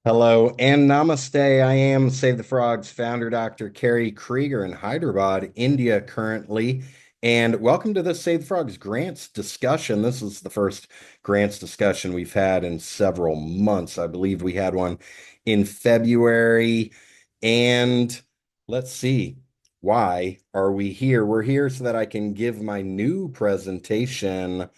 Hello and namaste. I am Save the Frogs founder, Dr. Kerry Kriger in Hyderabad, India currently. And welcome to this Save the Frogs grants discussion. This is the first grants discussion we've had in several months. I believe we had one in February. And let's see, why are we here? We're here so that I can give my new presentation,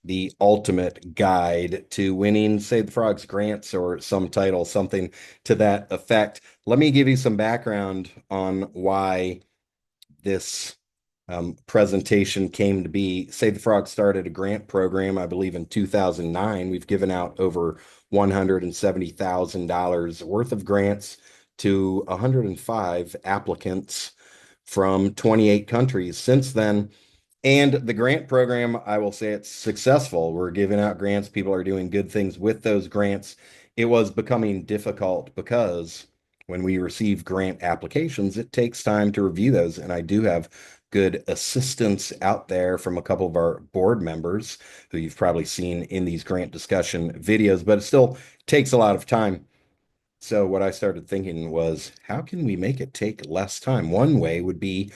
the ultimate guide to winning Save the Frogs grants, or some title, something to that effect. Let me give you some background on why this presentation came to be. Save the Frogs started a grant program, I believe, in 2009. We've given out over $170,000 worth of grants to 105 applicants from 28 countries since then. And the grant program, I will say it's successful. We're giving out grants. People are doing good things with those grants. It was becoming difficult because when we receive grant applications, it takes time to review those. And I do have good assistance out there from a couple of our board members who you've probably seen in these grant discussion videos, but it still takes a lot of time. So what I started thinking was, how can we make it take less time? One way would be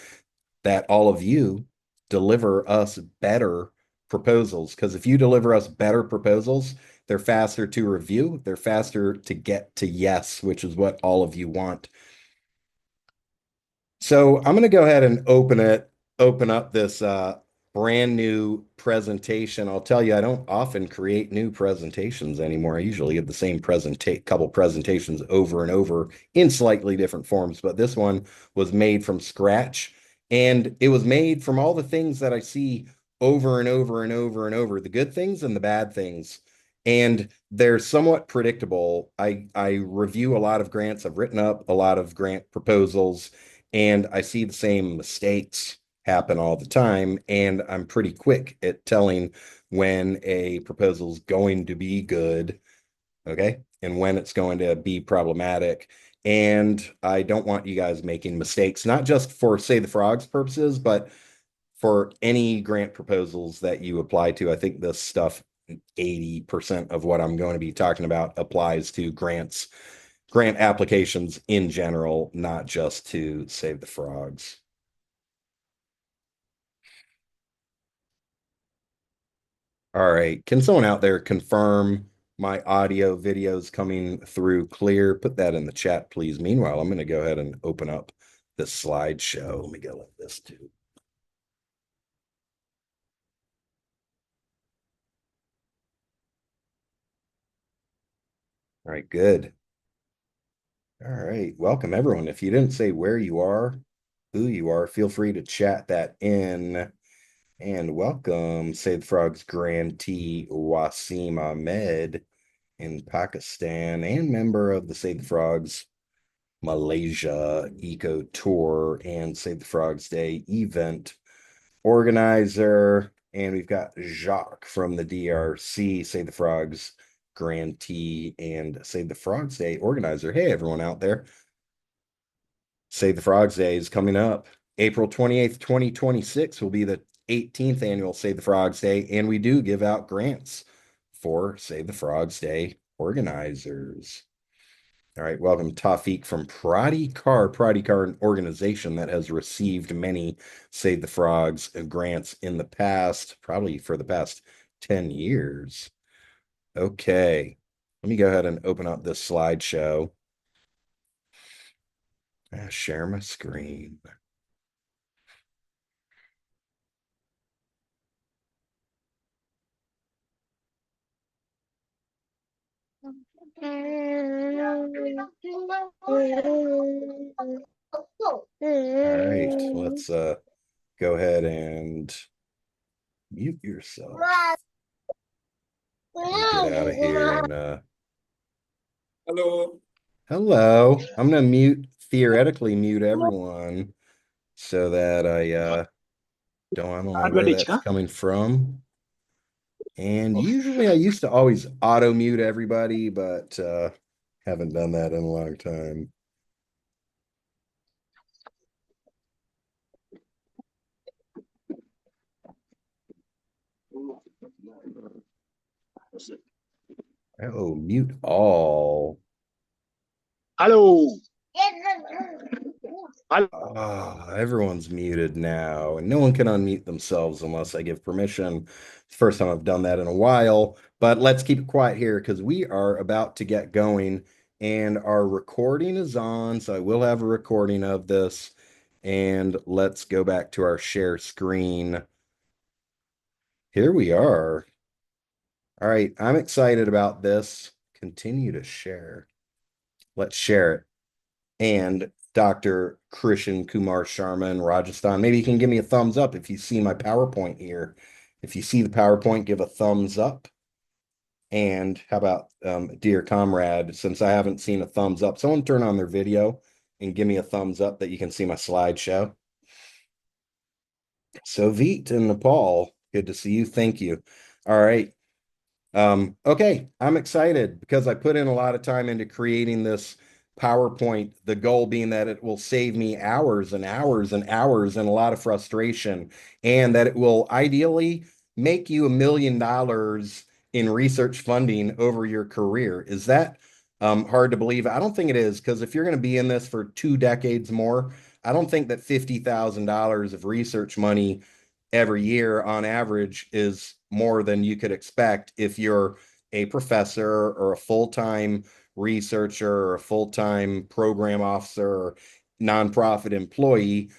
that all of you deliver us better proposals. Because if you deliver us better proposals, they're faster to review, they're faster to get to yes, which is what all of you want. So I'm going to go ahead and open up this brand new presentation. I'll tell you, I don't often create new presentations anymore. I usually give the same couple presentations over and over in slightly different forms, but this one was made from scratch, and it was made from all the things that I see over and over and over and over, the good things and the bad things. And they're somewhat predictable. I review a lot of grants. I've written up a lot of grant proposals, and I see the same mistakes happen all the time. And I'm pretty quick at telling when a proposal is going to be good, okay, and when it's going to be problematic. And I don't want you guys making mistakes, not just for Say the Frogs purposes, but for any grant proposals that you apply to. I think this stuff, 80% of what I'm going to be talking about applies to grant applications in general, not just to Save the Frogs. All right. Can someone out there confirm my audio videos coming through clear? Put that in the chat, please. Meanwhile, I'm going to go ahead and open up the slideshow. Let me go like this too. All right, good. All right. Welcome, everyone. If you didn't say where you are, who you are, feel free to chat that in. And welcome, Save the Frogs grantee Wasim Ahmed in Pakistan, and member of the Save the Frogs Malaysia Eco Tour and Save the Frogs Day event organizer. And we've got Jacques from the DRC, Save the Frogs grantee and Save the Frogs Day organizer. Hey, everyone out there. Save the Frogs Day is coming up. April 28th, 2026 will be the 18th annual Save the Frogs Day, and we do give out grants for Save the Frogs Day organizers. All right, welcome Tafik from Pradikar, an organization that has received many Save the Frogs grants in the past, probably for the past 10 years. Okay, let me go ahead and open up this slideshow. Share my screen. All right, let's go ahead and mute yourself. Get out of here and Hello. hello. I'm gonna theoretically mute everyone so that I don't know where that's Advantage. coming from. And usually I used to always auto mute everybody, but haven't done that in a long time. Oh, mute all. Hello. Hello. Everyone's muted now, and no one can unmute themselves unless I give permission. It's the first time I've done that in a while, but let's keep it quiet here because we are about to get going, and our recording is on, so I will have a recording of this. And let's go back to our share screen. Here we are. All right, I'm excited about this. Continue to share. Let's share it. And Dr. Krishan Kumar Sharma in Rajasthan. Maybe you can give me a thumbs up if you see my PowerPoint here. If you see the PowerPoint, give a thumbs up. And how about dear comrade, since I haven't seen a thumbs up, someone turn on their video and give me a thumbs up that you can see my slideshow. So Veet in Nepal, good to see you. Thank you. All right. Okay, I'm excited because I put in a lot of time into creating this PowerPoint, the goal being that it will save me hours and hours and hours and a lot of frustration, and that it will ideally make you $1 million in research funding over your career. Is that hard to believe? I don't think it is, because if you're going to be in this for 2 decades more, I don't think that $50,000 of research money every year on average is more than you could expect if you're a professor or a full-time researcher or a full-time program officer or nonprofit employee.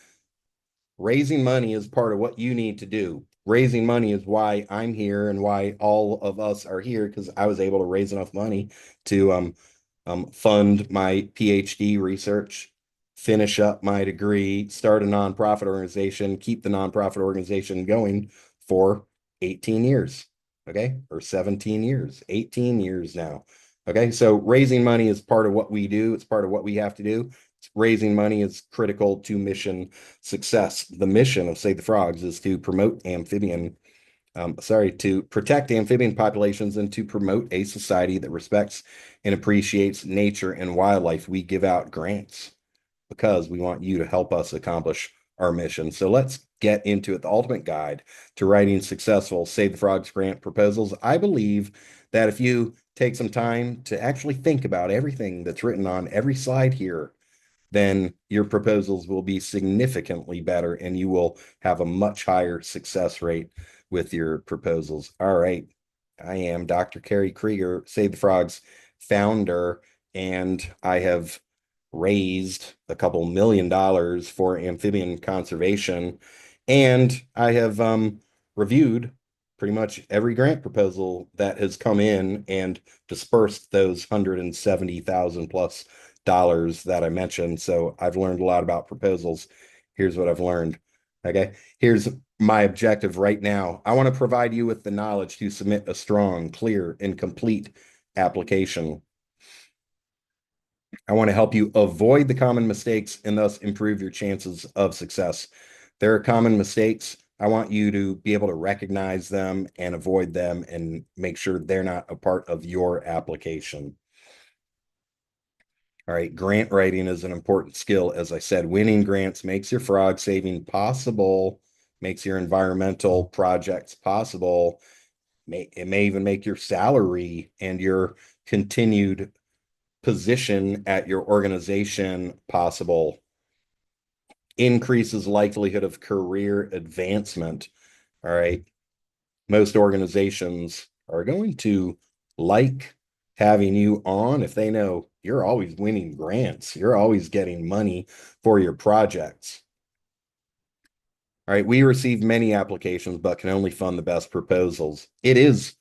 Raising money is part of what you need to do. Raising money is why I'm here and why all of us are here, because I was able to raise enough money to fund my PhD research, finish up my degree, start a nonprofit organization, keep the nonprofit organization going for 18 years. Okay. Or 17 years, 18 years now. Okay. So raising money is part of what we do. It's part of what we have to do. Raising money is critical to mission success. The mission of Save the Frogs is to promote to protect amphibian populations and to promote a society that respects and appreciates nature and wildlife. We give out grants because we want you to help us accomplish our mission. So let's get into it. The ultimate guide to writing successful Save the Frogs grant proposals. I believe that if you take some time to actually think about everything that's written on every slide here, then your proposals will be significantly better and you will have a much higher success rate with your proposals. All right. I am Dr. Kerry Kriger, Save the Frogs founder, and I have raised a couple $1 million for amphibian conservation. And I have reviewed pretty much every grant proposal that has come in and dispersed those 170,000 plus dollars that I mentioned. So I've learned a lot about proposals. Here's what I've learned. Okay. Here's my objective right now. I want to provide you with the knowledge to submit a strong, clear, and complete application. I want to help you avoid the common mistakes and thus improve your chances of success. There are common mistakes. I want you to be able to recognize them and avoid them and make sure they're not a part of your application. All right, grant writing is an important skill. As I said, winning grants makes your frog saving possible, makes your environmental projects possible. It may even make your salary and your continued position at your organization possible, increases likelihood of career advancement. All right. Most organizations are going to like having you on if they know you're always winning grants, you're always getting money for your projects. All right. We receive many applications, but can only fund the best proposals. It is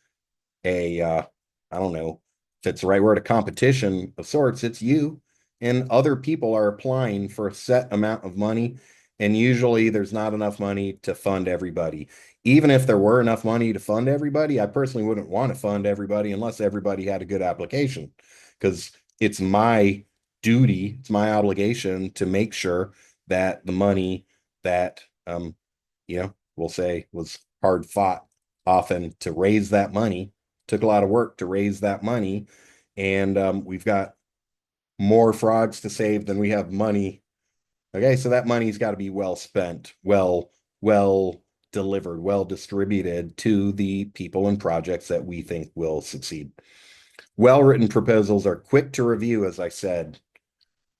I don't know if it's the right word, a competition of sorts. It's you and other people are applying for a set amount of money. And usually there's not enough money to fund everybody. Even if there were enough money to fund everybody, I personally wouldn't want to fund everybody unless everybody had a good application, because it's my duty, it's my obligation to make sure that the money that, we'll say was hard fought often to raise that money, took a lot of work to raise that money, and we've got more frogs to save than we have money. Okay, so that money's got to be well spent, well delivered, well distributed to the people and projects that we think will succeed. Well written proposals are quick to review, as I said.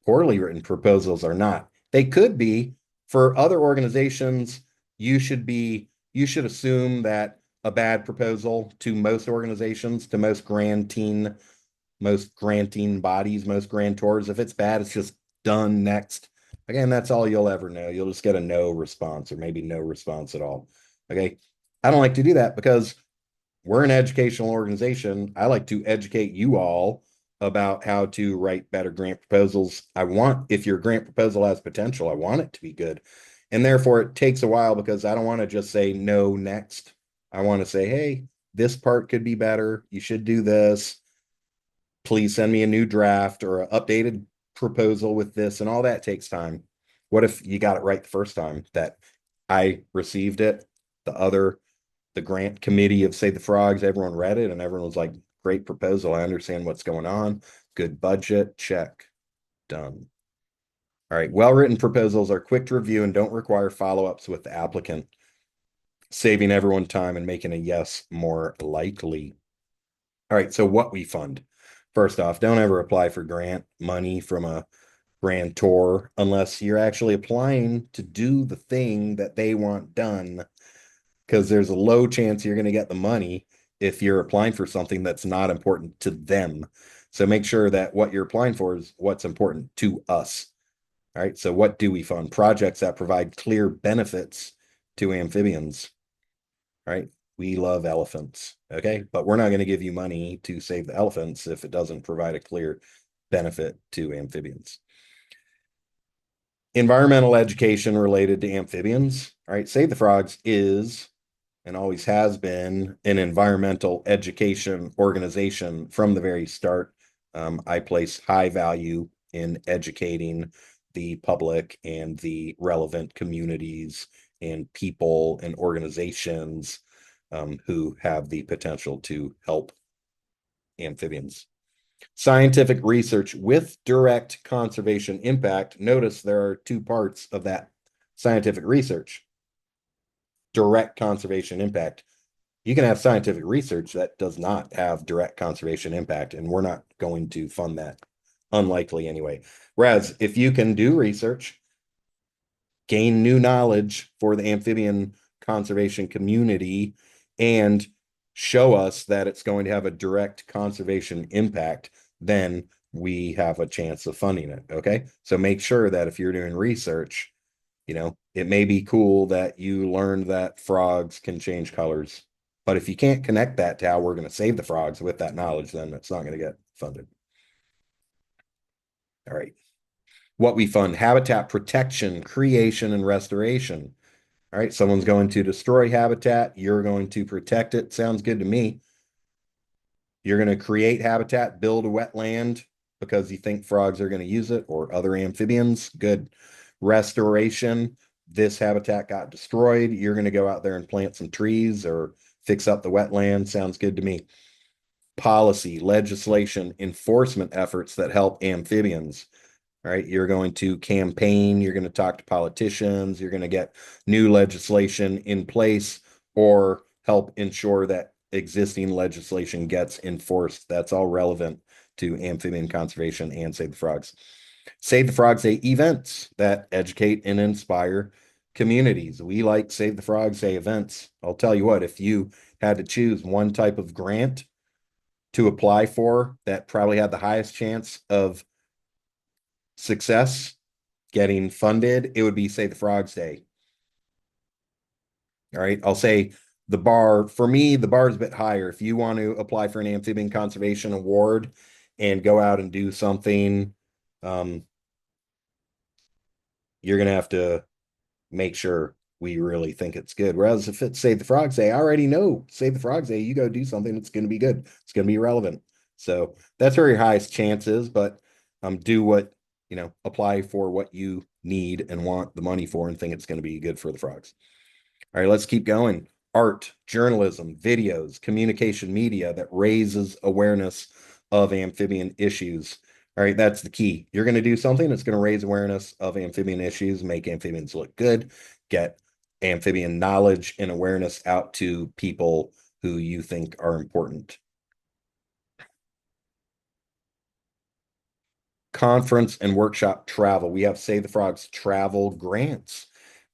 Poorly written proposals are not. They could be. For other organizations, you should assume that a bad proposal to most organizations, to most granting bodies, most grantors, if it's bad, it's just done next. Again, that's all you'll ever know. You'll just get a no response or maybe no response at all. Okay. I don't like to do that because we're an educational organization. I like to educate you all about how to write better grant proposals. If your grant proposal has potential, I want it to be good. And therefore, it takes a while because I don't want to just say no next. I want to say, hey, this part could be better. You should do this. Please send me a new draft or an updated proposal with this. And all that takes time. What if you got it right the first time that I received it? The grant committee of Save the Frogs, everyone read it and everyone was like, great proposal. I understand what's going on. Good budget. Check. Done. All right. Well-written proposals are quick to review and don't require follow-ups with the applicant, saving everyone time and making a yes more likely. All right. So what we fund. First off, don't ever apply for grant money from a grantor unless you're actually applying to do the thing that they want done, because there's a low chance you're going to get the money if you're applying for something that's not important to them. So make sure that what you're applying for is what's important to us. All right. So what do we fund? Projects that provide clear benefits to amphibians. All right. We love elephants. Okay. But we're not going to give you money to save the elephants if it doesn't provide a clear benefit to amphibians. Environmental education related to amphibians. All right. Save the Frogs is and always has been an environmental education organization from the very start. I place high value in educating the public and the relevant communities and people and organizations who have the potential to help amphibians. Scientific research with direct conservation impact. Notice there are two parts of that scientific research. Direct conservation impact. You can have scientific research that does not have direct conservation impact, and we're not going to fund that. Unlikely anyway. Whereas if you can do research, gain new knowledge for the amphibian conservation community, and show us that it's going to have a direct conservation impact, then we have a chance of funding it. Okay. So make sure that if you're doing research, it may be cool that you learned that frogs can change colors. But if you can't connect that to how we're going to save the frogs with that knowledge, then it's not going to get funded. All right. What we fund: habitat protection, creation, and restoration. All right. Someone's going to destroy habitat. You're going to protect it. Sounds good to me. You're going to create habitat, build a wetland because you think frogs are going to use it or other amphibians. Good. Restoration. This habitat got destroyed. You're going to go out there and plant some trees or fix up the wetland. Sounds good to me. Policy, legislation, enforcement efforts that help amphibians. All right. You're going to campaign. You're going to talk to politicians. You're going to get new legislation in place or help ensure that existing legislation gets enforced. That's all relevant to amphibian conservation and Save the Frogs. Save the Frogs Day events that educate and inspire communities. We like Save the Frogs Day events. I'll tell you what, if you had to choose one type of grant to apply for that probably had the highest chance of success getting funded, it would be Save the Frogs Day. All right. I'll say the bar is a bit higher. If you want to apply for an amphibian conservation award and go out and do something, you're going to have to make sure we really think it's good. Whereas if it's Save the Frogs Day, I already know Save the Frogs Day, you go do something that's going to be good. It's going to be relevant. So that's where your highest chance is, but do what, apply for what you need and want the money for and think it's going to be good for the frogs. All right, let's keep going. Art, journalism, videos, communication media that raises awareness of amphibian issues. All right, that's the key. You're going to do something that's going to raise awareness of amphibian issues, make amphibians look good, get amphibian knowledge and awareness out to people who you think are important. conference and workshop travel. We have Save the Frogs travel grants.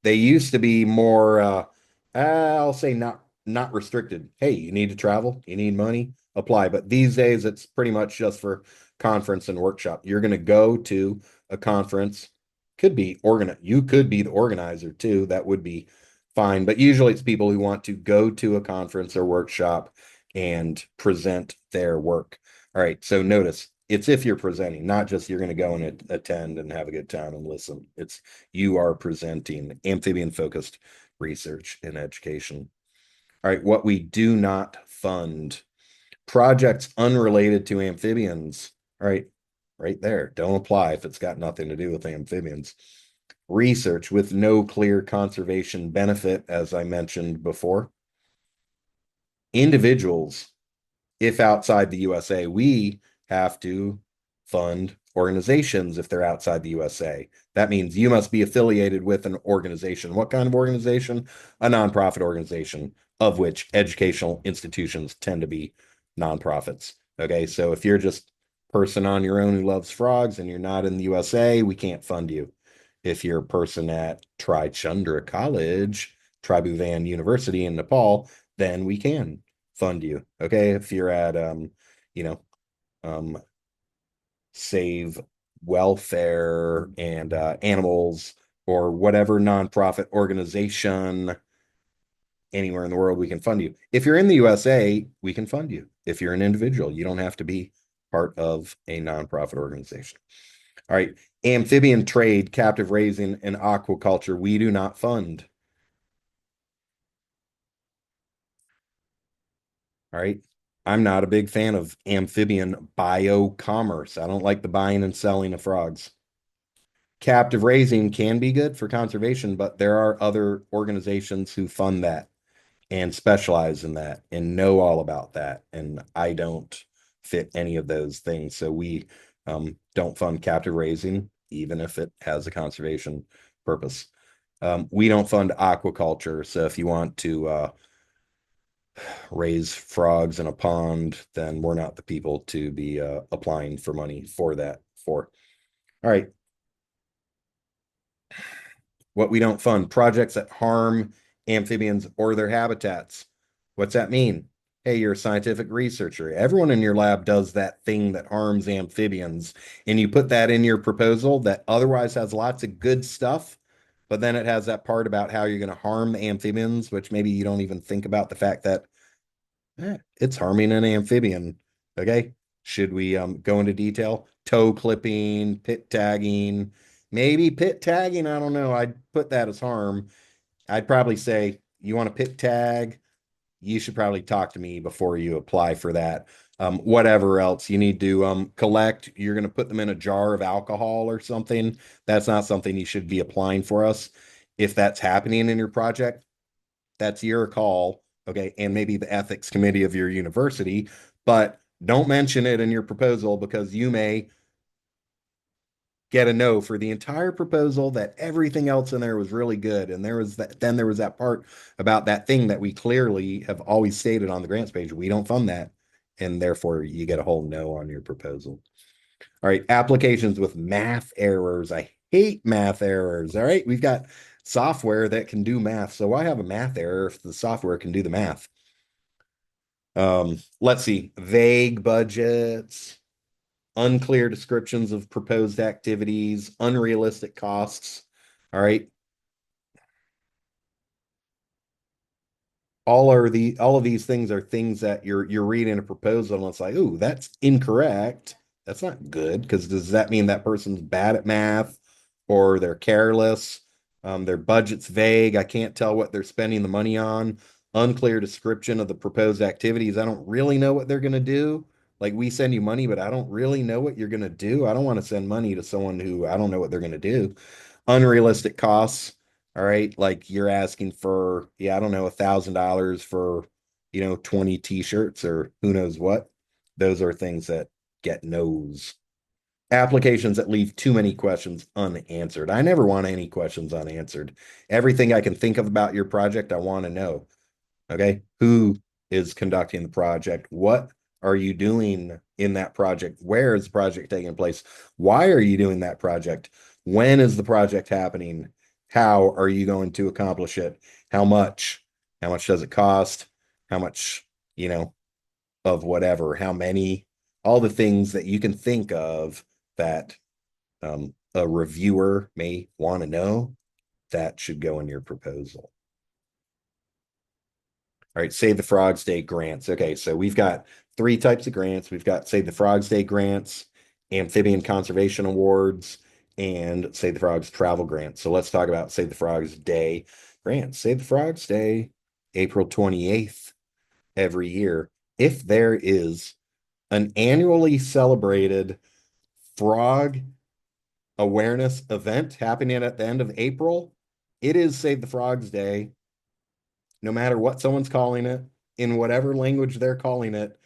They used to be more, I'll say not restricted. Hey, you need to travel, you need money, apply. But these days, it's pretty much just for conference and workshop. You're going to go to a conference, could be you could be the organizer too. That would be fine. But usually, it's people who want to go to a conference or workshop and present their work. All right, so notice it's if you're presenting, not just you're going to go and attend and have a good time and listen. It's you are presenting amphibian focused research and education. All right, what we do not fund projects unrelated to amphibians. All right, right there. Don't apply if it's got nothing to do with amphibians. Research with no clear conservation benefit, as I mentioned before. Individuals, if outside the USA, we have to fund organizations if they're outside the USA. That means you must be affiliated with an organization. What kind of organization? A nonprofit organization, of which educational institutions tend to be nonprofits. Okay, so if you're just a person on your own who loves frogs and you're not in the USA, we can't fund you. If you're a person at Trichandra College, Tribhuvan University in Nepal, then we can fund you. Okay, if you're at you know, um, Save Welfare and Animals or whatever nonprofit organization anywhere in the world, we can fund you. If you're in the USA, we can fund you. If you're an individual, you don't have to be part of a nonprofit organization. All right, amphibian trade, captive raising, and aquaculture, we do not fund. All right. I'm not a big fan of amphibian biocommerce. I don't like the buying and selling of frogs. Captive raising can be good for conservation, but there are other organizations who fund that and specialize in that and know all about that. And I don't fit any of those things. So we don't fund captive raising, even if it has a conservation purpose. We don't fund aquaculture. So if you want to raise frogs in a pond, then we're not the people to be applying for money for that. For all right, what we don't fund projects that harm amphibians or their habitats. What's that mean? Hey, you're a scientific researcher. Everyone in your lab does that thing that harms amphibians, and you put that in your proposal that otherwise has lots of good stuff, but then it has that part about how you're going to harm the amphibians, which maybe you don't even think about the fact that it's harming an amphibian. Okay. Should we go into detail? Toe clipping, pit tagging, maybe pit tagging. I don't know. I'd put that as harm. I'd probably say you want a pit tag, you should probably talk to me before you apply for that. Whatever else you need to collect, you're going to put them in a jar of alcohol or something. That's not something you should be applying for us. If that's happening in your project, that's your call, okay, and maybe the ethics committee of your university, but don't mention it in your proposal because you may get a no for the entire proposal that everything else in there was really good. And there was that part about that thing that we clearly have always stated on the grants page. We don't fund that. And therefore you get a whole no on your proposal. All right, applications with math errors. I hate math errors. All right, we've got software that can do math. So why have a math error if the software can do the math? Let's see, vague budgets, unclear descriptions of proposed activities, unrealistic costs. All right, all of these things are things that you're reading a proposal and it's like, ooh, that's incorrect. That's not good because does that mean that person's bad at math or they're careless? Their budget's vague. I can't tell what they're spending the money on. Unclear description of the proposed activities. I don't really know what they're going to do. Like we send you money, but I don't really know what you're going to do. I don't want to send money to someone who I don't know what they're going to do. Unrealistic costs. All right. Like you're asking for, yeah, I don't know, $1,000 for, 20 t-shirts or who knows what. Those are things that get no's. Applications that leave too many questions unanswered. I never want any questions unanswered. Everything I can think of about your project, I want to know. Okay. Who is conducting the project? What are you doing in that project? Where is the project taking place? Why are you doing that project? When is the project happening? How are you going to accomplish it? How much? How much does it cost? How much, you know, of whatever? How many? All the things that you can think of that a reviewer may want to know, that should go in your proposal. All right, Save the Frogs Day grants. Okay, so we've got three types of grants. We've got Save the Frogs Day grants, Amphibian Conservation Awards, and Save the Frogs Travel Grants. So let's talk about Save the Frogs Day grants. Save the Frogs Day, April 28th every year. If there is an annually celebrated frog awareness event happening at the end of April, it is Save the Frogs Day, no matter what someone's calling it, in whatever language they're calling it.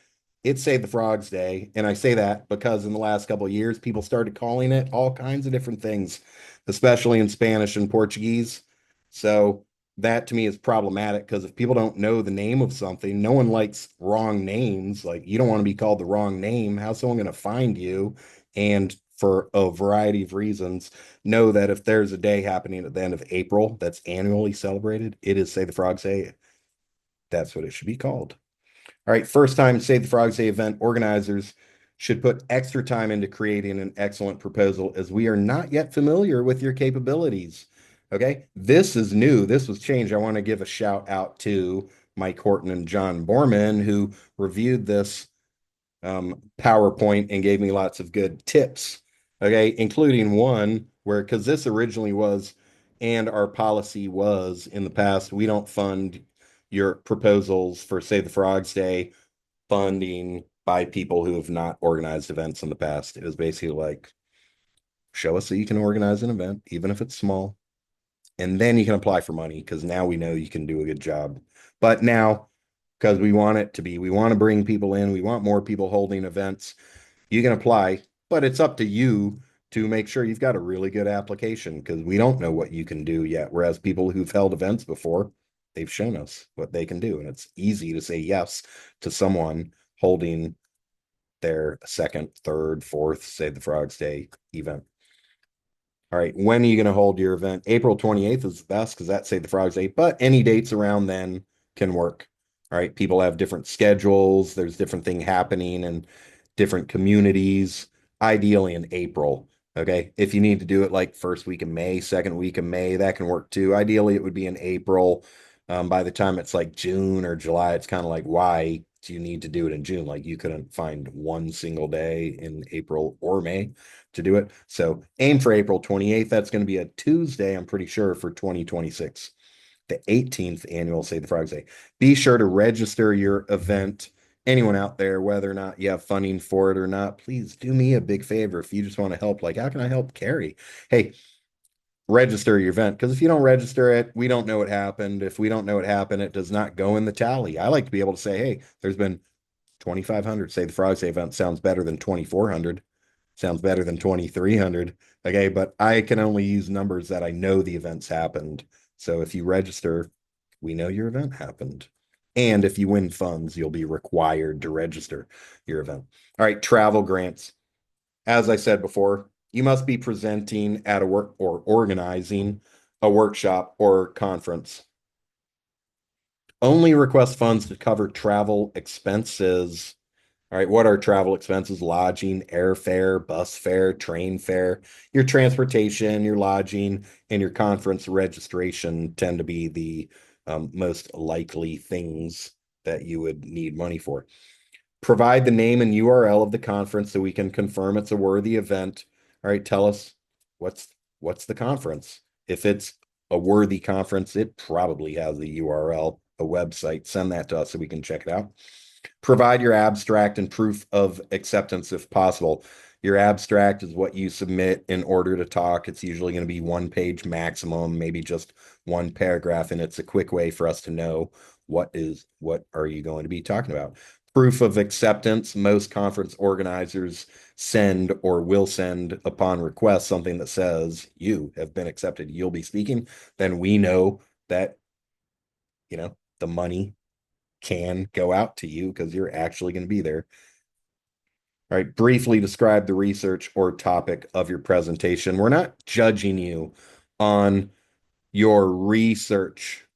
It's Save the Frogs Day. And I say that because in the last couple of years, people started calling it all kinds of different things, especially in Spanish and Portuguese. So that to me is problematic because if people don't know the name of something, no one likes wrong names. Like you don't want to be called the wrong name. How's someone going to find you? And for a variety of reasons, know that if there's a day happening at the end of April that's annually celebrated, it is Save the Frogs Day. That's what it should be called. All right, first time Save the Frogs Day event organizers should put extra time into creating an excellent proposal as we are not yet familiar with your capabilities. Okay, this is new. This was changed. I want to give a shout out to Mike Horton and John Borman who reviewed this PowerPoint and gave me lots of good tips. Okay, including one where, because this originally was, and our policy was in the past, we don't fund your proposals for Save the Frogs Day funding by people who have not organized events in the past. It was basically like, show us that you can organize an event, even if it's small, and then you can apply for money because now we know you can do a good job. But now, because we want it to be, we want to bring people in, we want more people holding events, you can apply, but it's up to you to make sure you've got a really good application because we don't know what you can do yet. Whereas people who've held events before, they've shown us what they can do. And it's easy to say yes to someone holding their second, third, fourth Save the Frogs Day event. All right, when are you going to hold your event? April 28th is the best because that's Save the Frogs Day, but any dates around then can work. All right, people have different schedules, there's different thing happening in different communities, ideally in April. Okay, if you need to do it like first week of May, second week of May, that can work too. Ideally, it would be in April. By the time it's like June or July, it's kind of like, why do you need to do it in June? Like you couldn't find one single day in April or May to do it. So aim for April 28th. That's going to be a Tuesday, I'm pretty sure, for 2026. The 18th annual Save the Frogs Day. Be sure to register your event. Anyone out there, whether or not you have funding for it or not, please do me a big favor if you just want to help. Like, how can I help Kerry? Hey, register your event because if you don't register it, we don't know what happened. If we don't know what happened, it does not go in the tally. I like to be able to say, hey, there's been 2,500 Save the Frogs Day event. Sounds better than 2,400. Sounds better than 2,300. Okay, but I can only use numbers that I know the events happened. So if you register, we know your event happened. And if you win funds, you'll be required to register your event. All right, travel grants. As I said before, you must be presenting at a work or organizing a workshop or conference. Only request funds to cover travel expenses. All right, what are travel expenses? Lodging, airfare, bus fare, train fare. Your transportation, your lodging, and your conference registration tend to be the most likely things that you would need money for. Provide the name and URL of the conference so we can confirm it's a worthy event. All right, tell us what's what's the conference. If it's a worthy conference, it probably has a URL, a website. Send that to us so we can check it out. Provide your abstract and proof of acceptance if possible. Your abstract is what you submit in order to talk. It's usually going to be one page maximum, maybe just one paragraph, and it's a quick way for us to know what are you going to be talking about. Proof of acceptance. Most conference organizers send or will send upon request something that says you have been accepted. You'll be speaking. Then we know that, the money can go out to you because you're actually going to be there. All right, briefly describe the research or topic of your presentation. We're not judging you on your research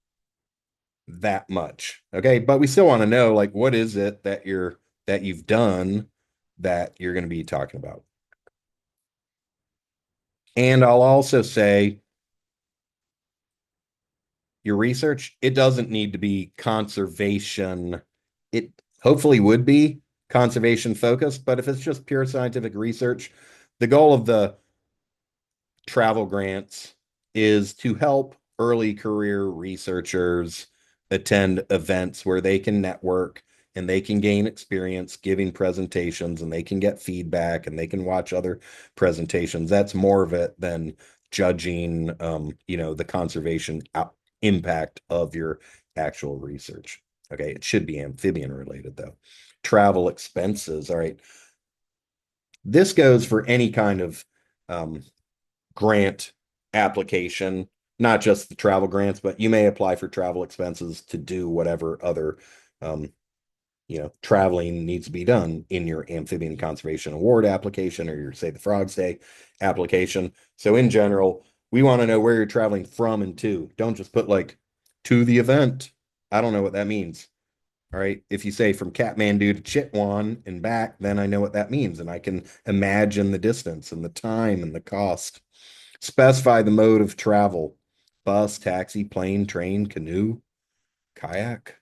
that much. Okay. But we still want to know, like, what is it that you've done that you're going to be talking about? And I'll also say your research, it doesn't need to be conservation. It hopefully would be conservation focused, but if it's just pure scientific research, the goal of the travel grants is to help early career researchers attend events where they can network and they can gain experience giving presentations and they can get feedback and they can watch other presentations. That's more of it than judging, the conservation impact of your actual research. Okay, it should be amphibian related though. Travel expenses. All right. This goes for any kind of grant application, not just the travel grants, but you may apply for travel expenses to do whatever other um, traveling needs to be done in your amphibian conservation award application or your Save the Frogs Day application. So in general, we want to know where you're traveling from and to. Don't just put like to the event. I don't know what that means. All right. If you say from Kathmandu to Chitwan and back, then I know what that means. And I can imagine the distance and the time and the cost. Specify the mode of travel: bus, taxi, plane, train, canoe, kayak.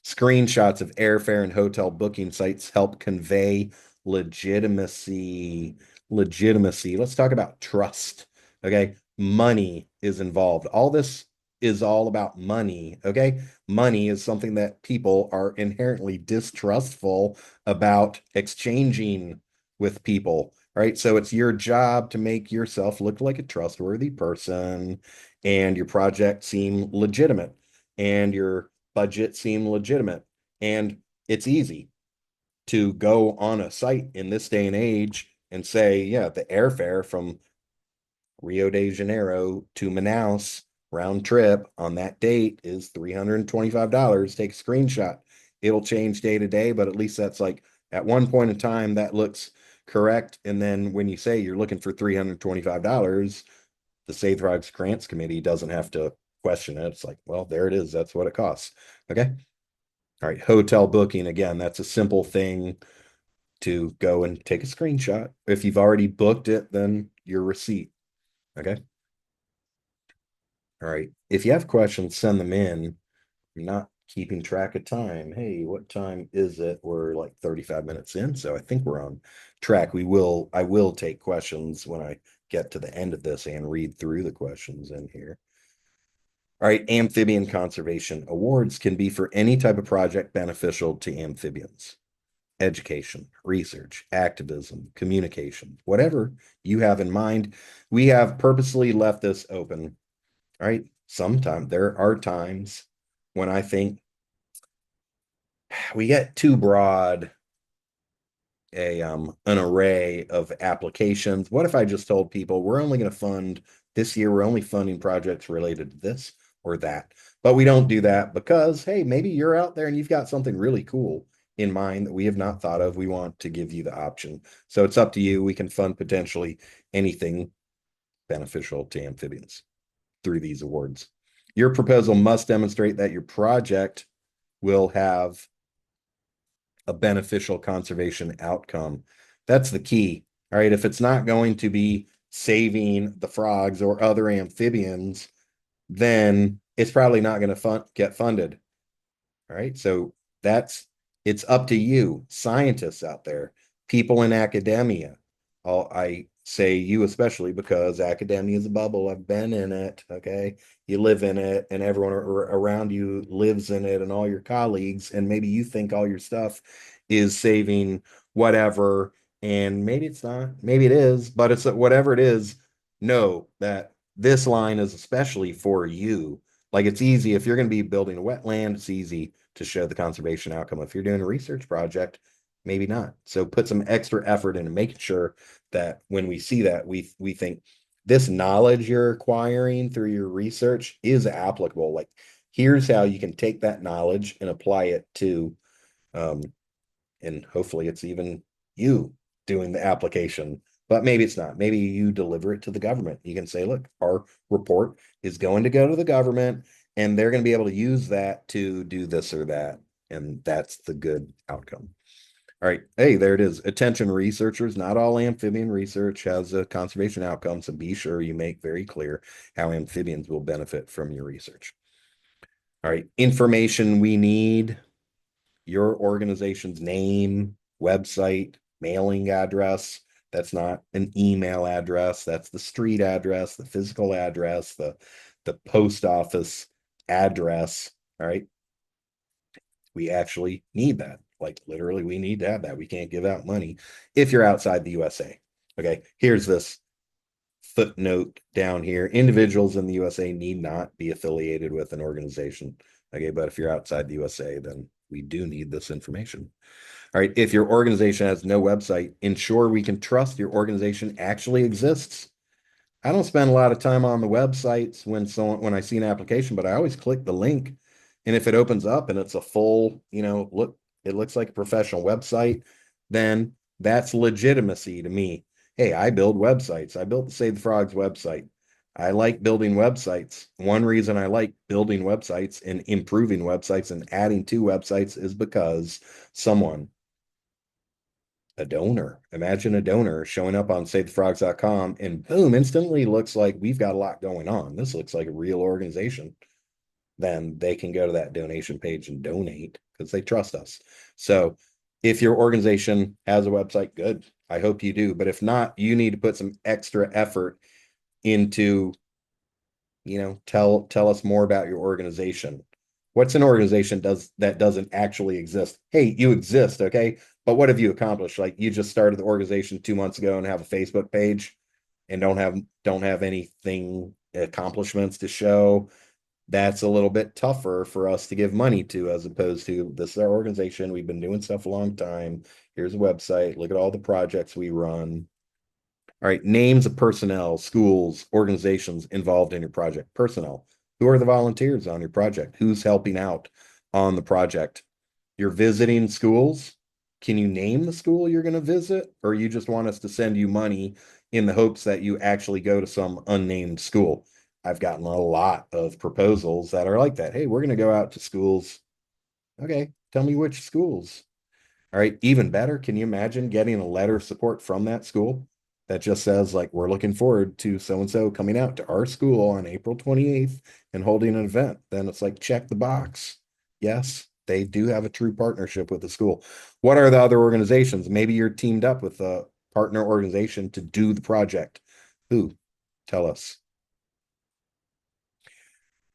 Screenshots of airfare and hotel booking sites help convey legitimacy. Legitimacy. Let's talk about trust. Okay. Money is involved. All this is all about money. Okay. Money is something that people are inherently distrustful about exchanging with people. Right. So it's your job to make yourself look like a trustworthy person and your project seem legitimate and your budget seem legitimate. And it's easy to go on a site in this day and age and say, yeah, the airfare from Rio de Janeiro to Manaus round trip on that date is $325. Take a screenshot. It'll change day to day, but at least that's like at one point in time that looks correct. And then when you say you're looking for $325, the Save Frogs Grants Committee doesn't have to question it. It's like, well, there it is. That's what it costs. Okay. All right. Hotel booking. Again, that's a simple thing to go and take a screenshot. If you've already booked it, then your receipt. Okay. All right. If you have questions, send them in. I'm not keeping track of time. Hey, what time is it? We're like 35 minutes in, so I think we're on track. I will take questions when I get to the end of this and read through the questions in here. All right, amphibian conservation awards can be for any type of project beneficial to amphibians. Education, research, activism, communication, whatever you have in mind. We have purposely left this open. All right. Sometimes there are times when I think we get too broad an array of applications. What if I just told people we're only going to fund this year, we're only funding projects related to this or that. But we don't do that because, hey, maybe you're out there and you've got something really cool in mind that we have not thought of. We want to give you the option. So it's up to you. We can fund potentially anything beneficial to amphibians through these awards. Your proposal must demonstrate that your project will have a beneficial conservation outcome. That's the key. All right. If it's not going to be saving the frogs or other amphibians, then it's probably not going to get funded. All right. So it's up to you, scientists out there, people in academia. I say you especially because academia is a bubble. I've been in it. Okay. You live in it and everyone around you lives in it and all your colleagues. And maybe you think all your stuff is saving whatever. And maybe it's not, maybe it is, but it's whatever it is, know that this line is especially for you. Like it's easy if you're going to be building a wetland, it's easy to show the conservation outcome. If you're doing a research project, maybe not. So put some extra effort into making sure that when we see that, we think this knowledge you're acquiring through your research is applicable. Like Here's how you can take that knowledge and apply it to, um, and hopefully it's even you doing the application, but maybe it's not. Maybe you deliver it to the government. You can say, look, our report is going to go to the government and they're going to be able to use that to do this or that. And that's the good outcome. All right. Hey, there it is. Attention researchers. Not all amphibian research has a conservation outcome. So be sure you make very clear how amphibians will benefit from your research. All right. Information we need: your organization's name, website, mailing address. That's not an email address. That's the street address, the physical address, the post office address. All right. We actually need that. Like literally, we need to have that. We can't give out money if you're outside the USA. Okay. Here's this footnote down here. Individuals in the USA need not be affiliated with an organization. Okay. But if you're outside the USA, then we do need this information. All right. If your organization has no website, ensure we can trust your organization actually exists. I don't spend a lot of time on the websites when I see an application, but I always click the link. And if it opens up and it's a full, look, it looks like a professional website, then that's legitimacy to me. Hey, I build websites. I built the Save the Frogs website. I like building websites. One reason I like building websites and improving websites and adding to websites is because someone, a donor. Imagine a donor showing up on SaveTheFrogs.com and boom, instantly looks like we've got a lot going on. This looks like a real organization. Then they can go to that donation page and donate because they trust us. So if your organization has a website, good. I hope you do. But if not, you need to put some extra effort into, tell us more about your organization. What's an organization that doesn't actually exist? Hey, you exist, okay? But what have you accomplished? Like you just started the organization 2 months ago and have a Facebook page and don't have anything accomplishments to show. That's a little bit tougher for us to give money to, as opposed to this is our organization. We've been doing stuff a long time. Here's a website. Look at all the projects we run. All right, names of personnel, schools, organizations involved in your project. Personnel. Who are the volunteers on your project? Who's helping out on the project? You're visiting schools. Can you name the school you're going to visit? Or you just want us to send you money in the hopes that you actually go to some unnamed school? I've gotten a lot of proposals that are like that. Hey, we're going to go out to schools. Okay, tell me which schools. All right, even better, can you imagine getting a letter of support from that school that just says, like, we're looking forward to so and so coming out to our school on April 28th and holding an event? Then it's like, check the box. Yes, they do have a true partnership with the school. What are the other organizations? Maybe you're teamed up with a partner organization to do the project. Who? Tell us.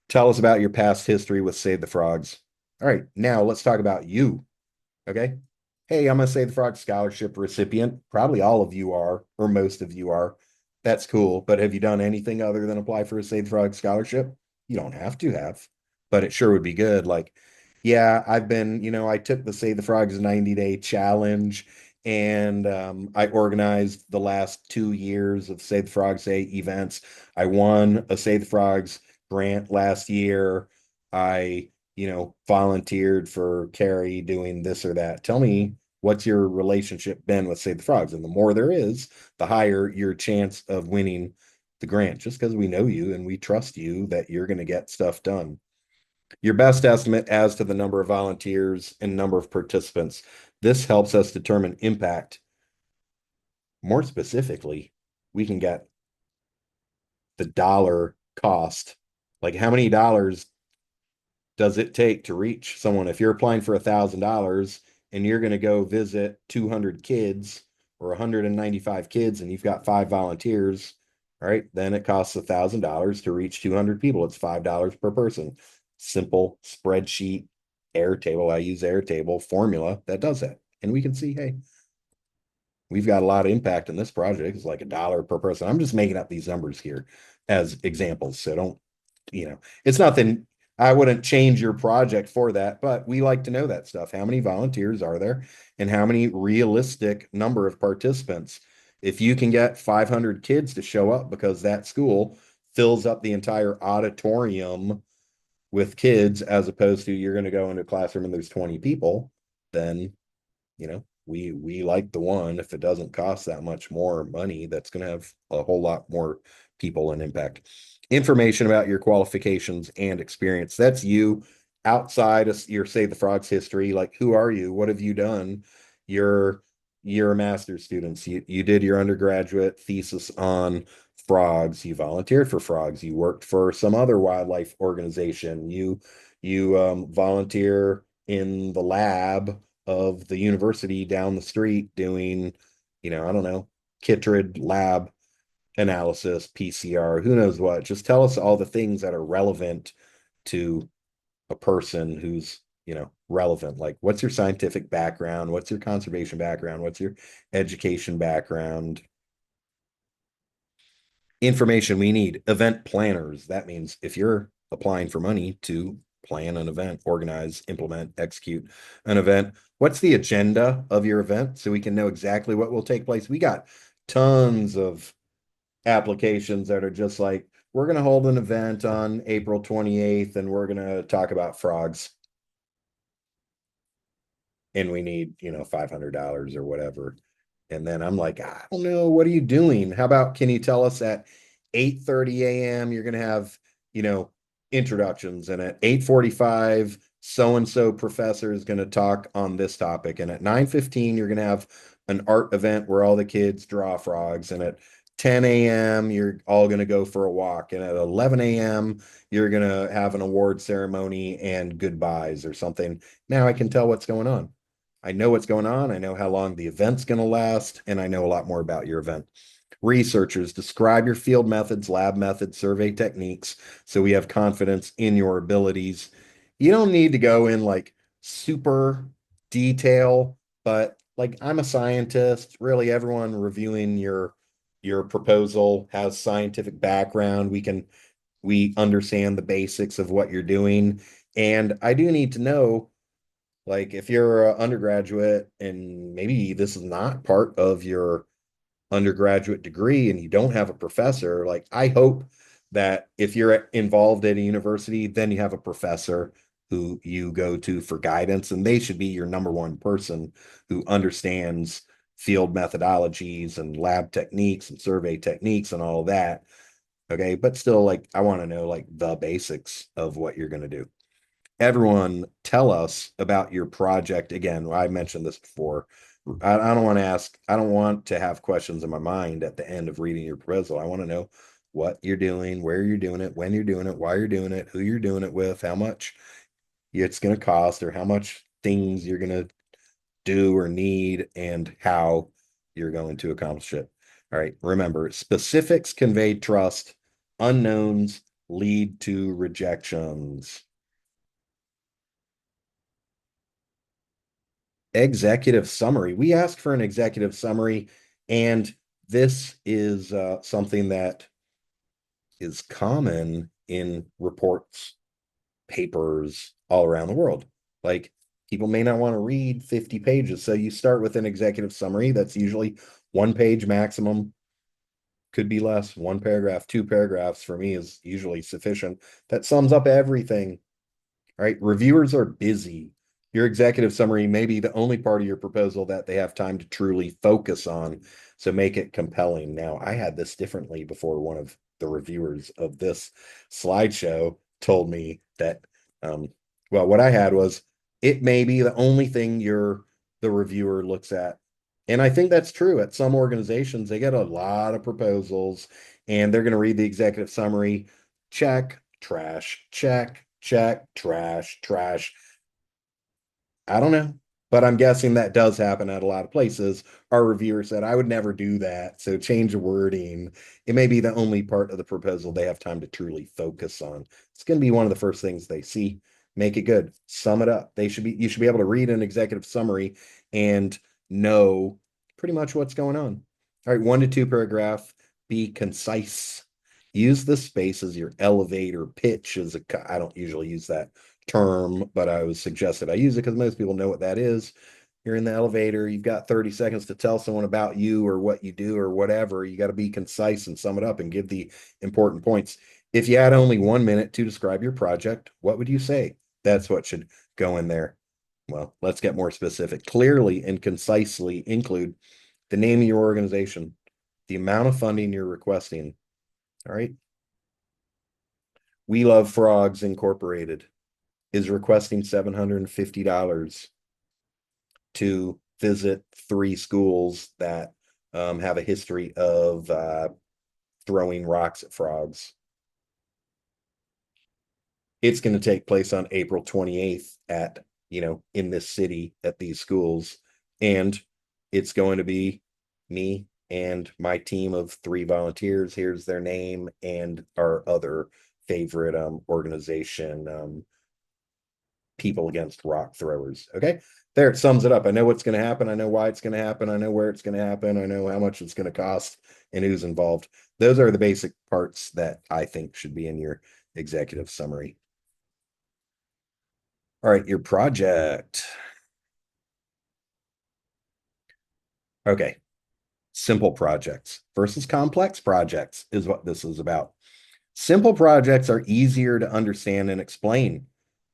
Tell us about your past history with Save the Frogs. All right, now let's talk about you. Okay. Hey, I'm going to say the Frog Scholarship recipient. Probably all of you are, or most of you are. That's cool. But have you done anything other than apply for a Save the Frog Scholarship? You don't have to have, but it sure would be good. Like, yeah, I took the Save the Frogs 90-day challenge and I organized the last 2 years of Save the Frogs Day events. I won a Save the Frogs grant last year. I volunteered for Kerry doing this or that. Tell me, what's your relationship been with Save the Frogs? And the more there is, the higher your chance of winning the grant, just because we know you and we trust you that you're going to get stuff done. Your best estimate as to the number of volunteers and number of participants. This helps us determine impact. More specifically, we can get the dollar cost. Like how many dollars does it take to reach someone? If you're applying for $1,000 and you're going to go visit 200 kids or 195 kids and you've got 5 volunteers, right? Then it costs $1,000 to reach 200 people. It's $5 per person. Simple spreadsheet, Airtable. I use Airtable formula that does that. And we can see, hey, we've got a lot of impact in this project. It's like $1 per person. I'm just making up these numbers here as examples. So don't, it's nothing. I wouldn't change your project for that, but we like to know that stuff. How many volunteers are there and how many realistic number of participants? If you can get 500 kids to show up because that school fills up the entire auditorium with kids, as opposed to you're going to go into a classroom and there's 20 people, then we like the one. If it doesn't cost that much more money, that's going to have a whole lot more people and impact. Information about your qualifications and experience. That's you outside of your Save the Frogs history. Like, who are you? What have you done? You're you're a master's student. You did your undergraduate thesis on frogs. You volunteered for frogs. You worked for some other wildlife organization. You volunteer in the lab of the university down the street doing, I don't know, chytrid lab analysis, PCR, who knows what. Just tell us all the things that are relevant to a person who's, relevant. Like, what's your scientific background? What's your conservation background? What's your education background? Information we need. Event planners. That means if you're applying for money to plan an event, organize, implement, execute an event, what's the agenda of your event so we can know exactly what will take place? We got tons of applications that are just like, we're going to hold an event on April 28th and we're going to talk about frogs. And we need, $500 or whatever. And then I'm like, I don't know, what are you doing? How about, can you tell us at 8:30 a.m. you're going to have, you know, introductions, and at 8:45 so and so professor is going to talk on this topic, and at 9:15 you're going to have an art event where all the kids draw frogs, and at 10 a.m. you're all going to go for a walk, and at 11 a.m. you're going to have an award ceremony and goodbyes or something. Now I can tell what's going on. I know what's going on. I know how long the event's going to last, and I know a lot more about your event. Researchers, describe your field methods, lab methods, survey techniques so we have confidence in your abilities. You don't need to go in like super detail, but like, I'm a scientist. Really, everyone reviewing your proposal has scientific background. We understand the basics of what you're doing. And I do need to know, like, if you're an undergraduate and maybe this is not part of your undergraduate degree and you don't have a professor, like, I hope that if you're involved at a university, then you have a professor who you go to for guidance, and they should be your number one person who understands field methodologies and lab techniques and survey techniques and all of that. Okay, but still, like, I want to know like the basics of what you're going to do. Everyone, tell us about your project. Again, I mentioned this before. I don't want to ask, I don't want to have questions in my mind at the end of reading your proposal. I want to know what you're doing, where you're doing it, when you're doing it, why you're doing it, who you're doing it with, how much it's going to cost, or how much things you're going to do or need, and how you're going to accomplish it. All right. Remember, specifics convey trust, unknowns lead to rejections. Executive summary. We asked for an executive summary, and this is something that is common in reports, papers all around the world. Like, people may not want to read 50 pages, so you start with an executive summary that's usually 1 page maximum, could be less, 1 paragraph, 2 paragraphs for me is usually sufficient. That sums up everything. All right, reviewers are busy. Your executive summary may be the only part of your proposal that they have time to truly focus on, so make it compelling. Now, I had this differently before. One of the reviewers of this slideshow told me that, well, what I had was, it may be the only thing the reviewer looks at. And I think that's true. At some organizations, they get a lot of proposals and they're going to read the executive summary, check, trash, check, trash, trash. I don't know, but I'm guessing that does happen at a lot of places. Our reviewer said, I would never do that. So change the wording. It may be the only part of the proposal they have time to truly focus on. It's going to be one of the first things they see. Make it good. Sum it up. You should be able to read an executive summary and know pretty much what's going on. All right, 1 to 2 paragraph. Be concise. Use the space as your elevator pitch. I don't usually use that term, but I was suggested I use it because most people know what that is. You're in the elevator, you've got 30 seconds to tell someone about you or what you do or whatever. You got to be concise and sum it up and give the important points. If you had only 1 minute to describe your project, what would you say? That's what should go in there. Well, let's get more specific. Clearly and concisely include the name of your organization, the amount of funding you're requesting. All right. We Love Frogs Incorporated is requesting $750 to visit 3 schools that have a history of throwing rocks at frogs. It's going to take place on April 28th at, in this city at these schools. And it's going to be me and my team of 3 volunteers. Here's their name and our other favorite organization, People Against Rock Throwers. Okay. There, it sums it up. I know what's going to happen. I know why it's going to happen. I know where it's going to happen. I know how much it's going to cost and who's involved. Those are the basic parts that I think should be in your executive summary. All right, your project. Okay, simple projects versus complex projects is what this is about. Simple projects are easier to understand and explain.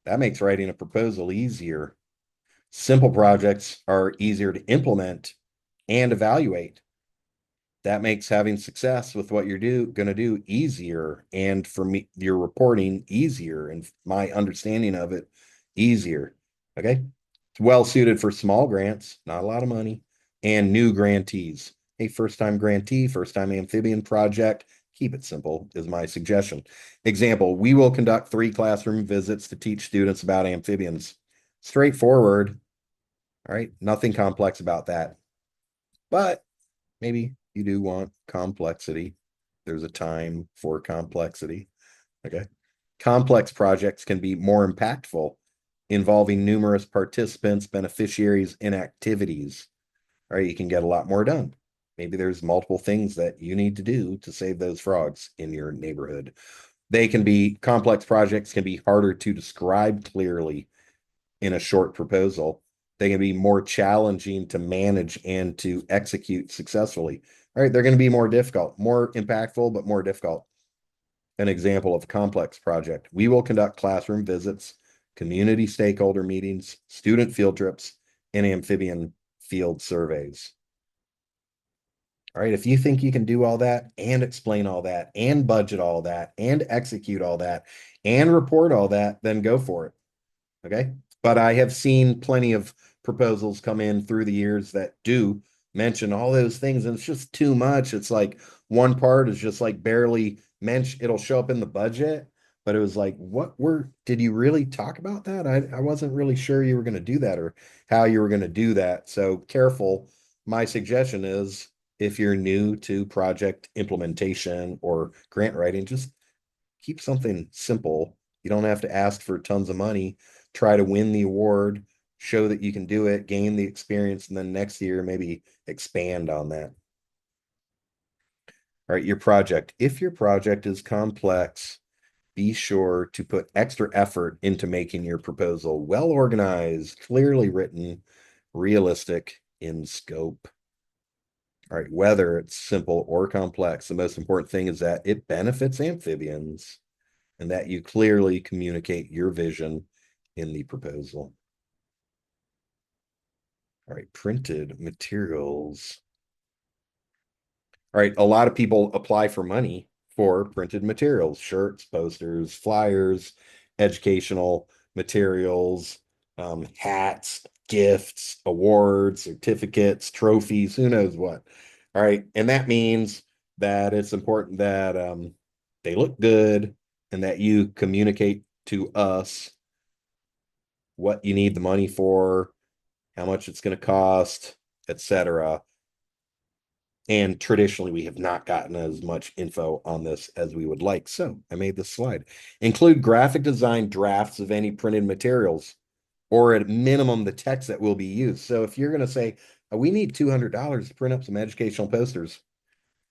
That makes writing a proposal easier. Simple projects are easier to implement and evaluate. That makes having success with what you're going to do easier, and for me, your reporting easier, and my understanding of it easier. Okay, it's well suited for small grants, not a lot of money, and new grantees. A first-time grantee, first-time amphibian project. Keep it simple is my suggestion. Example: we will conduct 3 classroom visits to teach students about amphibians. Straightforward. All right, nothing complex about that. But maybe you do want complexity. There's a time for complexity. Okay. Complex projects can be more impactful, involving numerous participants, beneficiaries, and activities. All right. You can get a lot more done. Maybe there's multiple things that you need to do to save those frogs in your neighborhood. Complex projects can be harder to describe clearly in a short proposal. They can be more challenging to manage and to execute successfully. All right, they're going to be more difficult, more impactful, but more difficult. An example of a complex project: we will conduct classroom visits, community stakeholder meetings, student field trips, and amphibian field surveys. All right, if you think you can do all that and explain all that and budget all that and execute all that and report all that, then go for it. Okay. But I have seen plenty of proposals come in through the years that do mention all those things, and it's just too much. It's like one part is just like barely mentioned. It'll show up in the budget, but it was like, did you really talk about that? I wasn't really sure you were going to do that or how you were going to do that. So careful. My suggestion is, if you're new to project implementation or grant writing, just keep something simple. You don't have to ask for tons of money. Try to win the award, show that you can do it, gain the experience, and then next year maybe expand on that. All right, your project. If your project is complex, be sure to put extra effort into making your proposal well organized, clearly written, realistic in scope. All right, whether it's simple or complex, the most important thing is that it benefits amphibians and that you clearly communicate your vision in the proposal. All right, printed materials. All right, a lot of people apply for money for printed materials: shirts, posters, flyers, educational materials, hats, gifts, awards, certificates, trophies, who knows what. All right, and that means that it's important that they look good and that you communicate to us what you need the money for, how much it's going to cost, etc. And traditionally, we have not gotten as much info on this as we would like. So I made this slide. Include graphic design drafts of any printed materials, or at minimum, the text that will be used. So if you're going to say, we need $200 to print up some educational posters.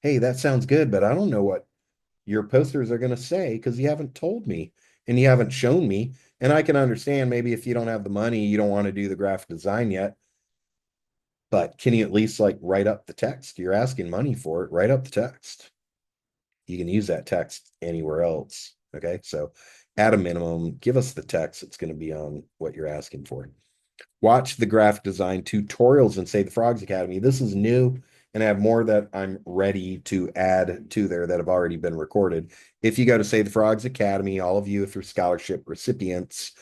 Hey, that sounds good, but I don't know what your posters are going to say because you haven't told me and you haven't shown me. And I can understand maybe if you don't have the money, you don't want to do the graphic design yet. But can you at least like write up the text? You're asking money for it, write up the text. you can use that text anywhere else. Okay, so at a minimum, give us the text that's going to be on what you're asking for. Watch the graphic design tutorials and Save the Frogs Academy. This is new, and I have more that I'm ready to add to there that have already been recorded. If you go to Save the Frogs Academy, all of you, if you're scholarship recipients,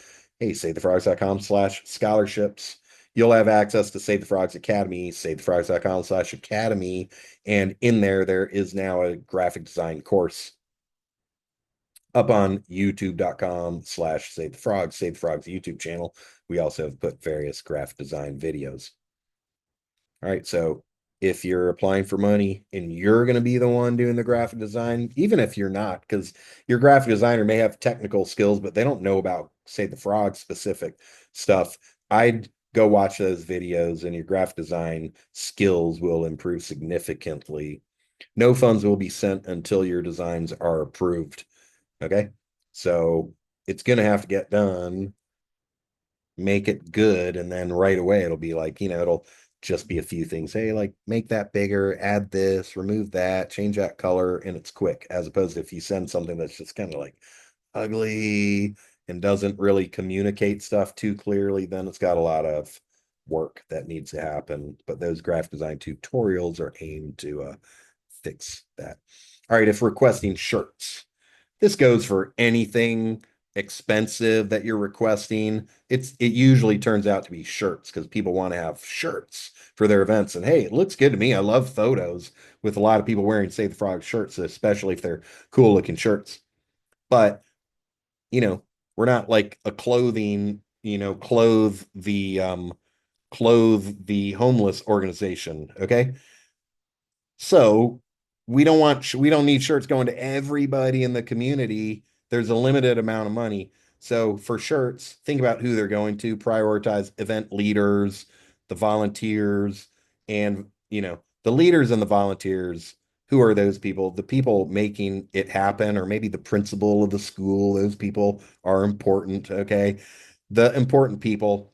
hey, savethefrogs.com/scholarships. You'll have access to Save the Frogs Academy, savethefrogs.com/academy. And in there, there is now a graphic design course up on youtube.com/save the frogs, Save the Frogs YouTube channel. We also have put various graphic design videos. All right, so if you're applying for money and you're going to be the one doing the graphic design, even if you're not, because your graphic designer may have technical skills, but they don't know about, say, the frog specific stuff, I'd go watch those videos and your graphic design skills will improve significantly. No funds will be sent until your designs are approved. Okay. So it's going to have to get done, make it good, and then right away it'll be like, it'll just be a few things. Hey, like make that bigger, add this, remove that, change that color, and it's quick. As opposed to if you send something that's just kind of like ugly and doesn't really communicate stuff too clearly, then it's got a lot of work that needs to happen. But those graphic design tutorials are aimed to fix that. All right, if requesting shirts, this goes for anything expensive that you're requesting. It usually turns out to be shirts because people want to have shirts for their events. And hey, it looks good to me. I love photos with a lot of people wearing Save the Frog shirts, especially if they're cool looking shirts. But you know, we're not like a clothing, clothe the homeless organization. Okay. So we don't need shirts going to everybody in the community. There's a limited amount of money. So for shirts, think about who they're going to, prioritize event leaders, the volunteers, and the leaders and the volunteers. Who are those people? The people making it happen, or maybe the principal of the school. Those people are important. Okay. The important people,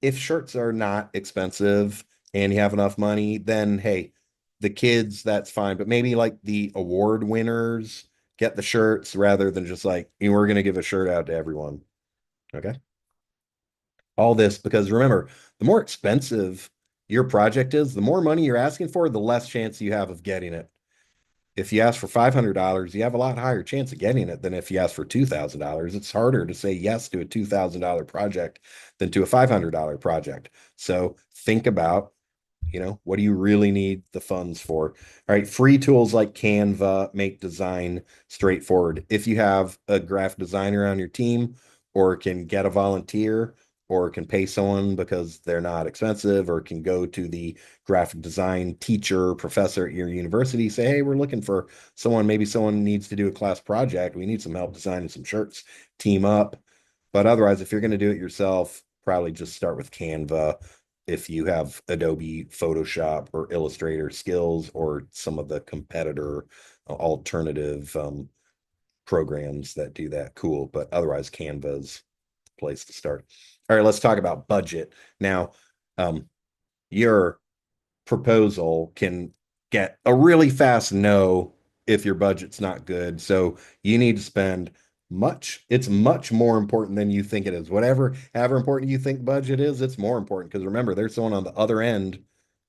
if shirts are not expensive and you have enough money, then hey, the kids, that's fine. But maybe like the award winners get the shirts rather than just like, we're going to give a shirt out to everyone. Okay. All this because remember, the more expensive your project is, the more money you're asking for, the less chance you have of getting it. If you ask for $500, you have a lot higher chance of getting it than if you ask for $2,000. It's harder to say yes to a $2,000 project than to a $500 project. So think about, what do you really need the funds for? All right, free tools like Canva make design straightforward. If you have a graphic designer on your team or can get a volunteer or can pay someone because they're not expensive or can go to the graphic design teacher, professor at your university, say, hey, we're looking for someone, maybe someone needs to do a class project. We need some help designing some shirts, team up. But otherwise, if you're going to do it yourself, probably just start with Canva if you have Adobe Photoshop or Illustrator skills or some of the competitor alternative programs that do that. Cool. But otherwise, Canva's the place to start. All right, let's talk about budget. Now, your proposal can get a really fast no if your budget's not good. So you need to spend it's much more important than you think it is. However important you think budget is, it's more important because remember, there's someone on the other end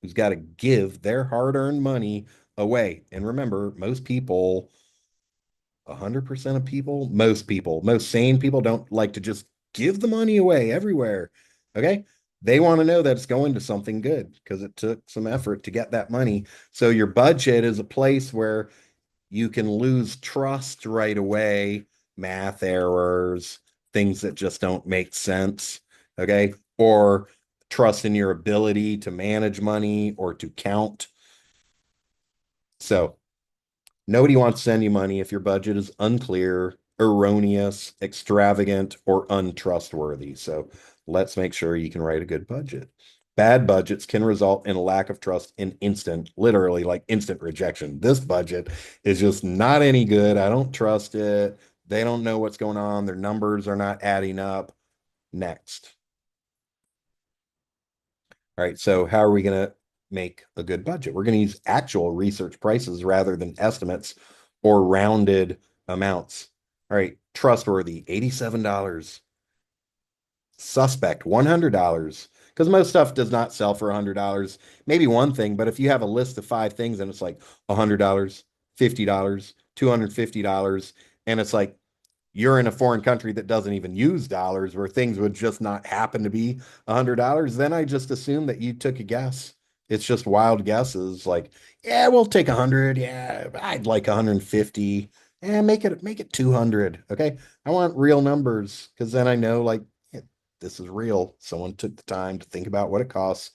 who's got to give their hard-earned money away. And remember, 100% of people, most sane people don't like to just give the money away everywhere. Okay. They want to know that it's going to something good because it took some effort to get that money. So your budget is a place where you can lose trust right away, math errors, things that just don't make sense. Okay. Or trust in your ability to manage money or to count. So nobody wants to send you money if your budget is unclear, erroneous, extravagant, or untrustworthy. So let's make sure you can write a good budget. Bad budgets can result in a lack of trust in literally like instant rejection. This budget is just not any good. I don't trust it. They don't know what's going on. Their numbers are not adding up. Next. All right, so how are we going to make a good budget? We're going to use actual research prices rather than estimates or rounded amounts. All right, trustworthy, $87. Suspect, $100. Because most stuff does not sell for $100. Maybe one thing, but if you have a list of five things and it's like $100, $50, $250, and it's like you're in a foreign country that doesn't even use dollars, where things would just not happen to be $100, then I just assume that you took a guess. It's just wild guesses, like, yeah, we'll take 100. Yeah, I'd like 150. And make it 200. Okay. I want real numbers because then I know, like, yeah, this is real. Someone took the time to think about what it costs.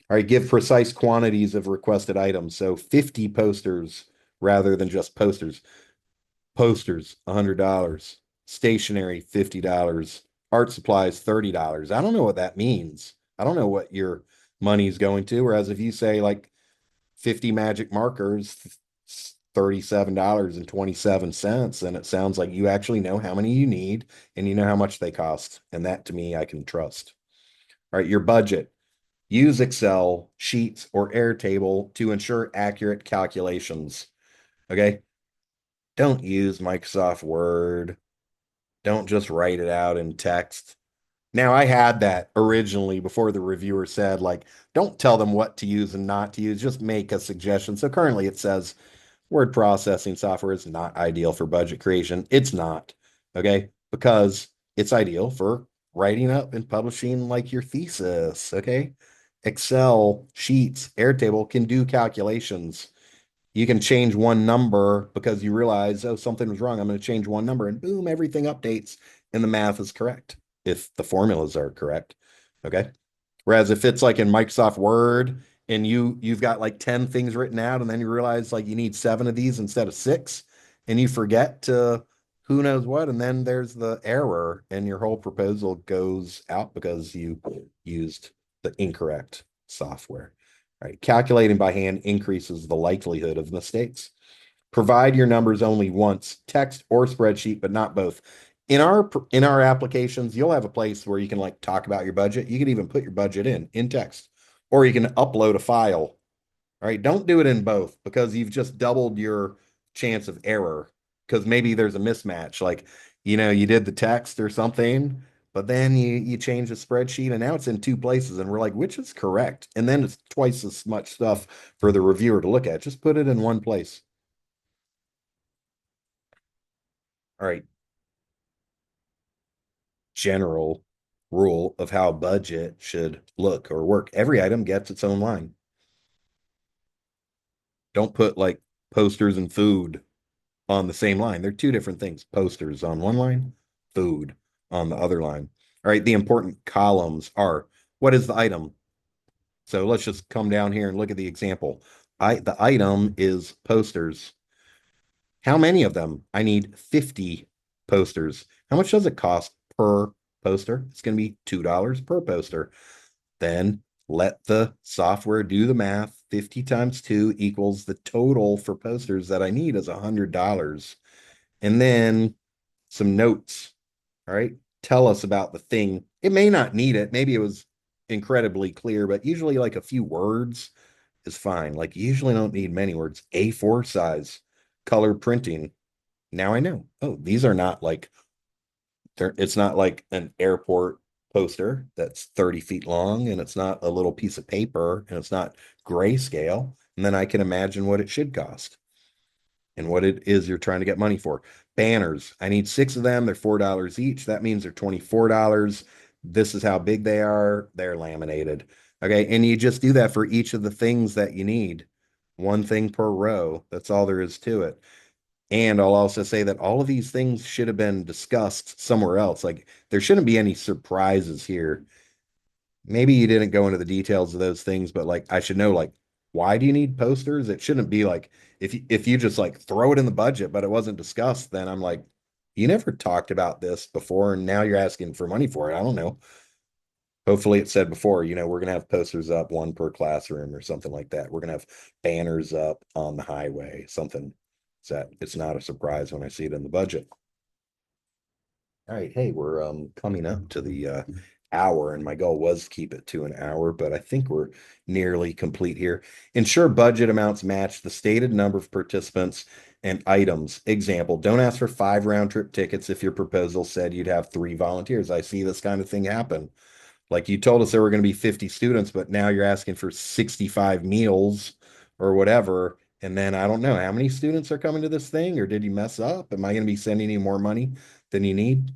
All right, give precise quantities of requested items. So 50 posters rather than just posters. Posters, $100. Stationery, $50. Art supplies, $30. I don't know what that means. I don't know what your money's going to. Whereas if you say like 50 magic markers, $37.27, and it sounds like you actually know how many you need and you know how much they cost. And that to me, I can trust. All right, your budget. Use Excel, Sheets, or Airtable to ensure accurate calculations. Okay. Don't use Microsoft Word. Don't just write it out in text. Now, I had that originally before the reviewer said, like, don't tell them what to use and not to use, just make a suggestion. So currently it says word processing software is not ideal for budget creation. It's not, okay? Because it's ideal for writing up and publishing like your thesis, okay? Excel, Sheets, Airtable can do calculations. You can change one number because you realize, oh, something was wrong. I'm going to change one number and boom, everything updates and the math is correct if the formulas are correct. Okay. Whereas if it's like in Microsoft Word and you've got like 10 things written out and then you realize like you need seven of these instead of six and you forget to who knows what, and then there's the error and your whole proposal goes out because you used the incorrect software. Right. Calculating by hand increases the likelihood of mistakes. Provide your numbers only once, text or spreadsheet, but not both. In our applications, you'll have a place where you can like talk about your budget. You can even put your budget in text, or you can upload a file. All right, don't do it in both because you've just doubled your chance of error because maybe there's a mismatch. Like, you did the text or something, but then you change the spreadsheet and now it's in two places and we're like, which is correct? And then it's twice as much stuff for the reviewer to look at. Just put it in one place. All right, general rule of how budget should look or work. Every item gets its own line. Don't put like posters and food on the same line. They're two different things. Posters on one line, food on the other line. All right, the important columns are what is the item? So let's just come down here and look at the example. The item is posters. How many of them? I need 50 posters. How much does it cost per poster? It's going to be $2 per poster. Then let the software do the math. 50 times 2 equals the total for posters that I need is $100. And then some notes. All right. Tell us about the thing. It may not need it. Maybe it was incredibly clear, but usually like a few words is fine. Like you usually don't need many words. A4 size, color printing. Now I know. Oh, these are not like it's not like an airport poster that's 30 feet long and it's not a little piece of paper and it's not grayscale. And then I can imagine what it should cost and what it is you're trying to get money for. Banners. I need six of them. They're $4 each. That means they're $24. This is how big they are. They're laminated. Okay. And you just do that for each of the things that you need. One thing per row. That's all there is to it. And I'll also say that all of these things should have been discussed somewhere else. Like there shouldn't be any surprises here. Maybe you didn't go into the details of those things, but like I should know like why do you need posters? It shouldn't be like if you just like throw it in the budget, but it wasn't discussed, then I'm like, you never talked about this before, and now you're asking for money for it. I don't know. Hopefully it said before, we're gonna have posters up one per classroom or something like that. We're gonna have banners up on the highway, something that it's not a surprise when I see it in the budget. All right, hey, we're coming up to the hour, and my goal was to keep it to an hour, but I think we're nearly complete here. Ensure budget amounts match the stated number of participants and items. Example, don't ask for 5 round-trip tickets if your proposal said you'd have 3 volunteers. I see this kind of thing happen. Like you told us there were going to be 50 students, but now you're asking for 65 meals or whatever. And then I don't know how many students are coming to this thing, or did you mess up? Am I going to be sending you more money than you need?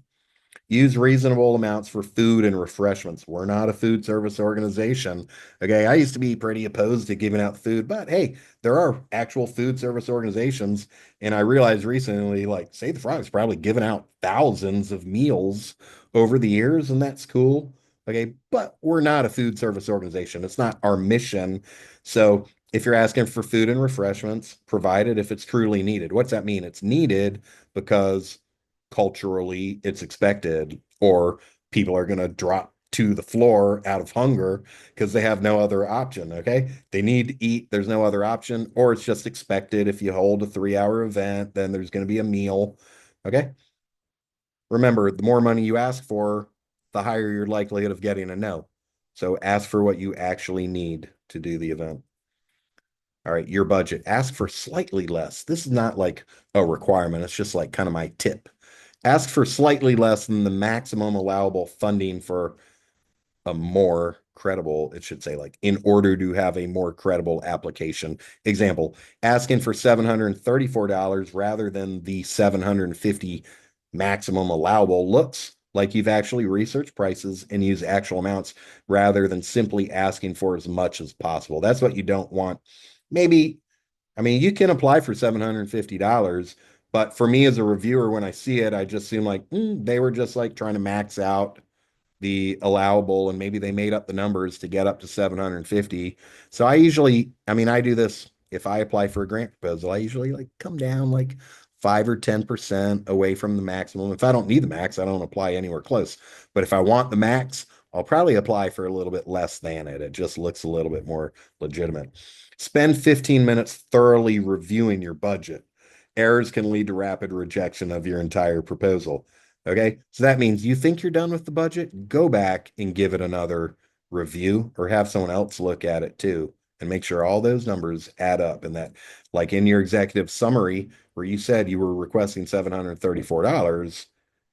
Use reasonable amounts for food and refreshments. We're not a food service organization. Okay. I used to be pretty opposed to giving out food, but hey, there are actual food service organizations. And I realized recently, like, Save the Frogs probably given out thousands of meals over the years, and that's cool. Okay. But we're not a food service organization. It's not our mission. So if you're asking for food and refreshments, provide it if it's truly needed. What's that mean? It's needed because culturally it's expected, or people are going to drop to the floor out of hunger because they have no other option. Okay. They need to eat. There's no other option, or it's just expected. If you hold a 3 hour event, then there's going to be a meal. Okay. Remember, the more money you ask for, the higher your likelihood of getting a no. So ask for what you actually need to do the event. All right. Your budget, ask for slightly less. This is not like a requirement. It's just like kind of my tip. Ask for slightly less than the maximum allowable funding for a more credible, it should say, like, in order to have a more credible application. Example, asking for $734 rather than the 750 maximum allowable looks like you've actually researched prices and used actual amounts rather than simply asking for as much as possible. That's what you don't want. Maybe, I mean, you can apply for $750, but for me as a reviewer, when I see it, I just seem like they were just like trying to max out the allowable, and maybe they made up the numbers to get up to 750. So I usually, I mean, I do this if I apply for a grant proposal, I usually like come down like 5 or 10% away from the maximum. If I don't need the max, I don't apply anywhere close. But if I want the max, I'll probably apply for a little bit less than it. It just looks a little bit more legitimate. Spend 15 minutes thoroughly reviewing your budget. Errors can lead to rapid rejection of your entire proposal. Okay. So that means you think you're done with the budget, go back and give it another review, or have someone else look at it too, and make sure all those numbers add up. And that, like in your executive summary, where you said you were requesting $734,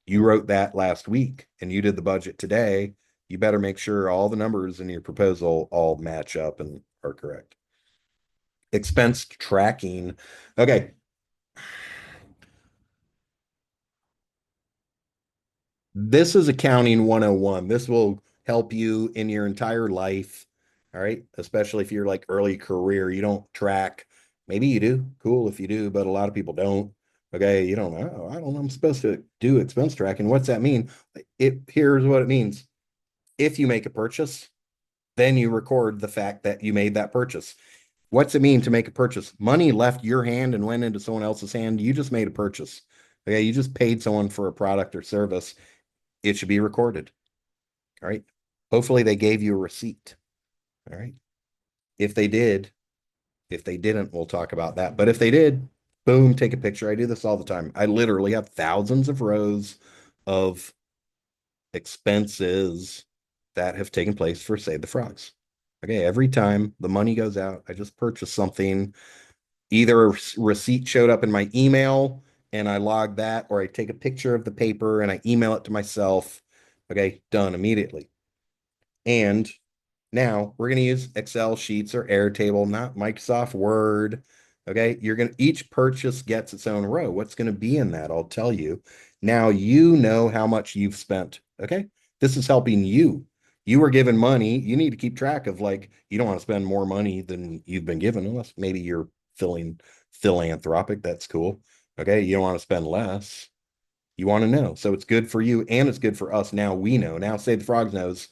you wrote that last week and you did the budget today. You better make sure all the numbers in your proposal all match up and are correct. Expense tracking. Okay. This is accounting 101. This will help you in your entire life. All right. Especially if you're like early career, you don't track. Maybe you do. Cool if you do, but a lot of people don't. Okay. You don't know. "Oh, I don't know. I'm supposed to do expense tracking. What's that mean? Here's what it means. If you make a purchase, then you record the fact that you made that purchase. What's it mean to make a purchase? Money left your hand and went into someone else's hand. You just made a purchase. Okay. You just paid someone for a product or service. It should be recorded. All right. Hopefully they gave you a receipt. All right. If they did, if they didn't, we'll talk about that. But if they did, boom, take a picture. I do this all the time. I literally have thousands of rows of expenses that have taken place for Save the Frogs. Okay. Every time the money goes out, I just purchase something. Either a receipt showed up in my email and I log that, or I take a picture of the paper and I email it to myself. Okay. Done immediately. And now we're going to use Excel sheets or Airtable, not Microsoft Word. Okay. You're going to, each purchase gets its own row. What's going to be in that? I'll tell you. Now you know how much you've spent. Okay. This is helping you. You were given money. You need to keep track of, like, you don't want to spend more money than you've been given, unless maybe you're feeling philanthropic. That's cool. Okay. You don't want to spend less. You want to know. So it's good for you and it's good for us. Now we know. Now Save the Frogs knows,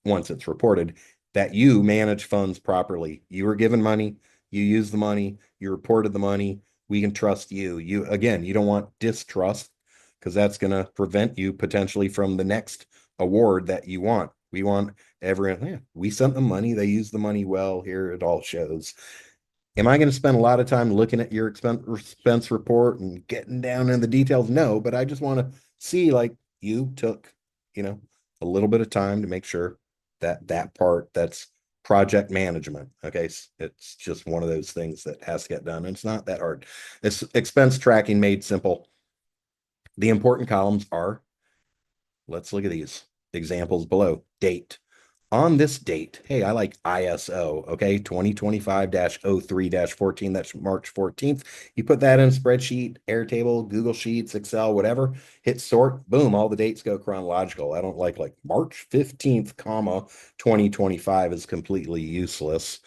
once it's reported, that you manage funds properly. You were given money, you use the money, you reported the money. We can trust you. You, again, you don't want distrust, because that's going to prevent you potentially from the next award that you want. We want everyone, yeah, we sent them money, they used the money well. Here it all shows. Am I going to spend a lot of time looking at your expense report and getting down in the details? No, but I just want to see, like, you took, you know, a little bit of time to make sure that that part that's project management. Okay. It's just one of those things that has to get done. And it's not that hard. It's expense tracking made simple. The important columns are, let's look at these examples below. Date. On this date, hey, I like ISO, okay, 2025-03-14, that's March 14th. You put that in a spreadsheet, Airtable, Google Sheets, Excel, whatever, hit sort, boom, all the dates go chronological. I don't like March 15th, comma, 2025 is completely useless.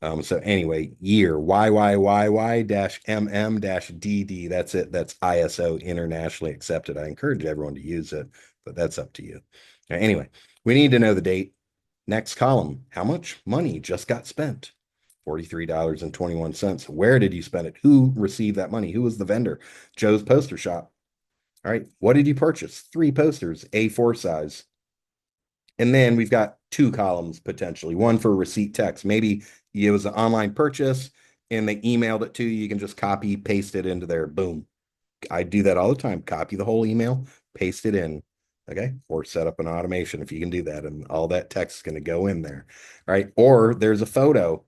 So anyway, year YYYY-MM-DD. That's it. That's ISO, internationally accepted. I encourage everyone to use it, but that's up to you. Anyway, we need to know the date. Next column, how much money just got spent? $43.21. Where did you spend it? Who received that money? Who was the vendor? Joe's Poster Shop. All right. What did you purchase? 3 posters, A4 size. And then we've got 2 columns potentially, one for receipt text. Maybe it was an online purchase and they emailed it to you. You can just copy, paste it into there. Boom. I do that all the time. Copy the whole email, paste it in. Okay. Or set up an automation if you can do that. And all that text is going to go in there. All right. Or there's a photo.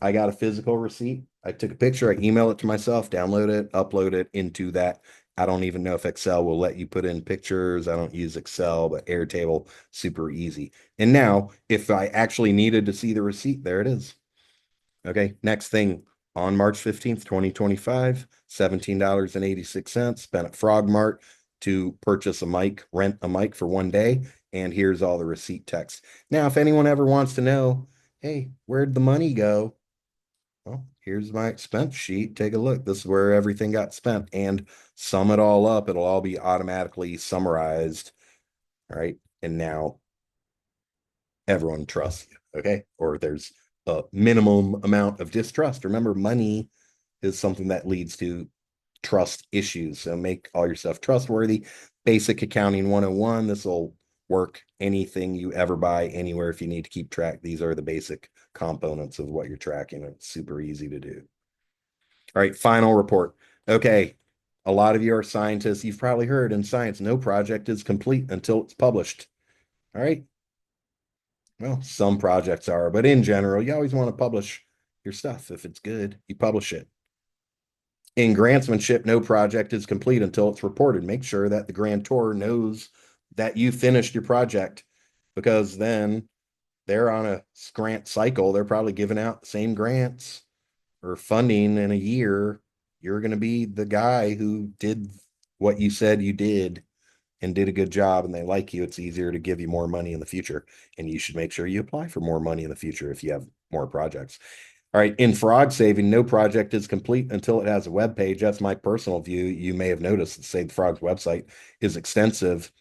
I got a physical receipt. I took a picture, I email it to myself, download it, upload it into that. I don't even know if Excel will let you put in pictures. I don't use Excel, but Airtable, super easy. And now, if I actually needed to see the receipt, there it is. Okay, next thing, on March 15th, 2025, $17.86, spent at Frog Mart to purchase a mic, rent a mic for 1 day, and here's all the receipt text. Now, if anyone ever wants to know, hey, where'd the money go? Well, here's my expense sheet. Take a look. This is where everything got spent, and sum it all up. It'll all be automatically summarized. All right. And now everyone trusts you. Okay. Or there's a minimum amount of distrust. Remember, money is something that leads to trust issues. So make all your stuff trustworthy. Basic accounting 101. This will work anything you ever buy anywhere if you need to keep track. These are the basic components of what you're tracking. It's super easy to do. All right, final report. Okay, a lot of you are scientists. You've probably heard in science, no project is complete until it's published. All right. Well, some projects are, but in general, you always want to publish your stuff. If it's good, you publish it. In grantsmanship, no project is complete until it's reported. Make sure that the grantor knows that you finished your project, because then they're on a grant cycle. They're probably giving out the same grants or funding in a year. You're going to be the guy who did what you said you did and did a good job, and they like you. It's easier to give you more money in the future. And you should make sure you apply for more money in the future if you have more projects. All right, in frog saving, no project is complete until it has a web page. That's my personal view. You may have noticed the Save the Frogs website is extensive.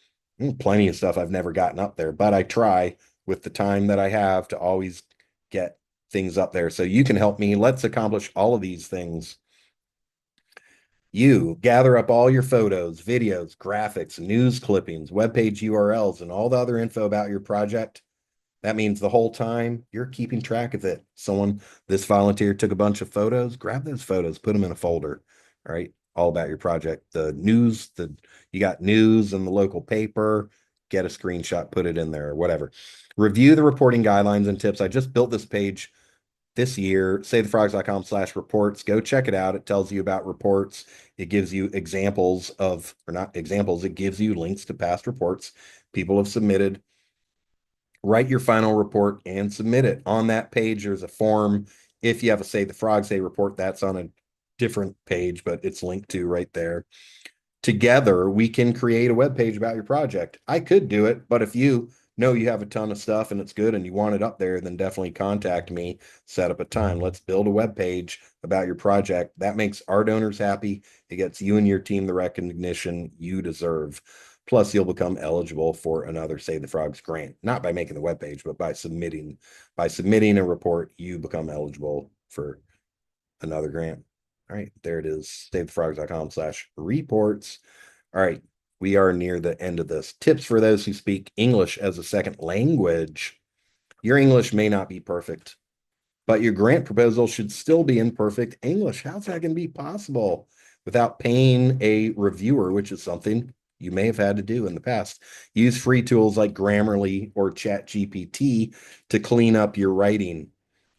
Plenty of stuff I've never gotten up there, but I try with the time that I have to always get things up there. So you can help me. Let's accomplish all of these things. You gather up all your photos, videos, graphics, news clippings, webpage URLs, and all the other info about your project. That means the whole time you're keeping track of it. This volunteer took a bunch of photos, grab those photos, put them in a folder. All right. All about your project. The news, you got news in the local paper, get a screenshot, put it in there or whatever. Review the reporting guidelines and tips. I just built this page this year, savethefrogs.com/reports. Go check it out. It tells you about reports. It gives you examples of, or not examples, it gives you links to past reports people have submitted. Write your final report and submit it. On that page, there's a form. If you have a Save the Frogs Day report, that's on a different page, but it's linked to right there. Together, we can create a web page about your project. I could do it, but if you know you have a ton of stuff and it's good and you want it up there, then definitely contact me, set up a time. Let's build a web page about your project. That makes our donors happy. It gets you and your team the recognition you deserve. Plus, you'll become eligible for another Save the Frogs grant, not by making the web page, but by submitting a report, you become eligible for another grant. All right, there it is, savethefrogs.com/reports. All right, we are near the end of this. Tips for those who speak English as a second language. Your English may not be perfect, but your grant proposal should still be in perfect English. How's that going to be possible without paying a reviewer, which is something you may have had to do in the past. Use free tools like Grammarly or ChatGPT to clean up your writing.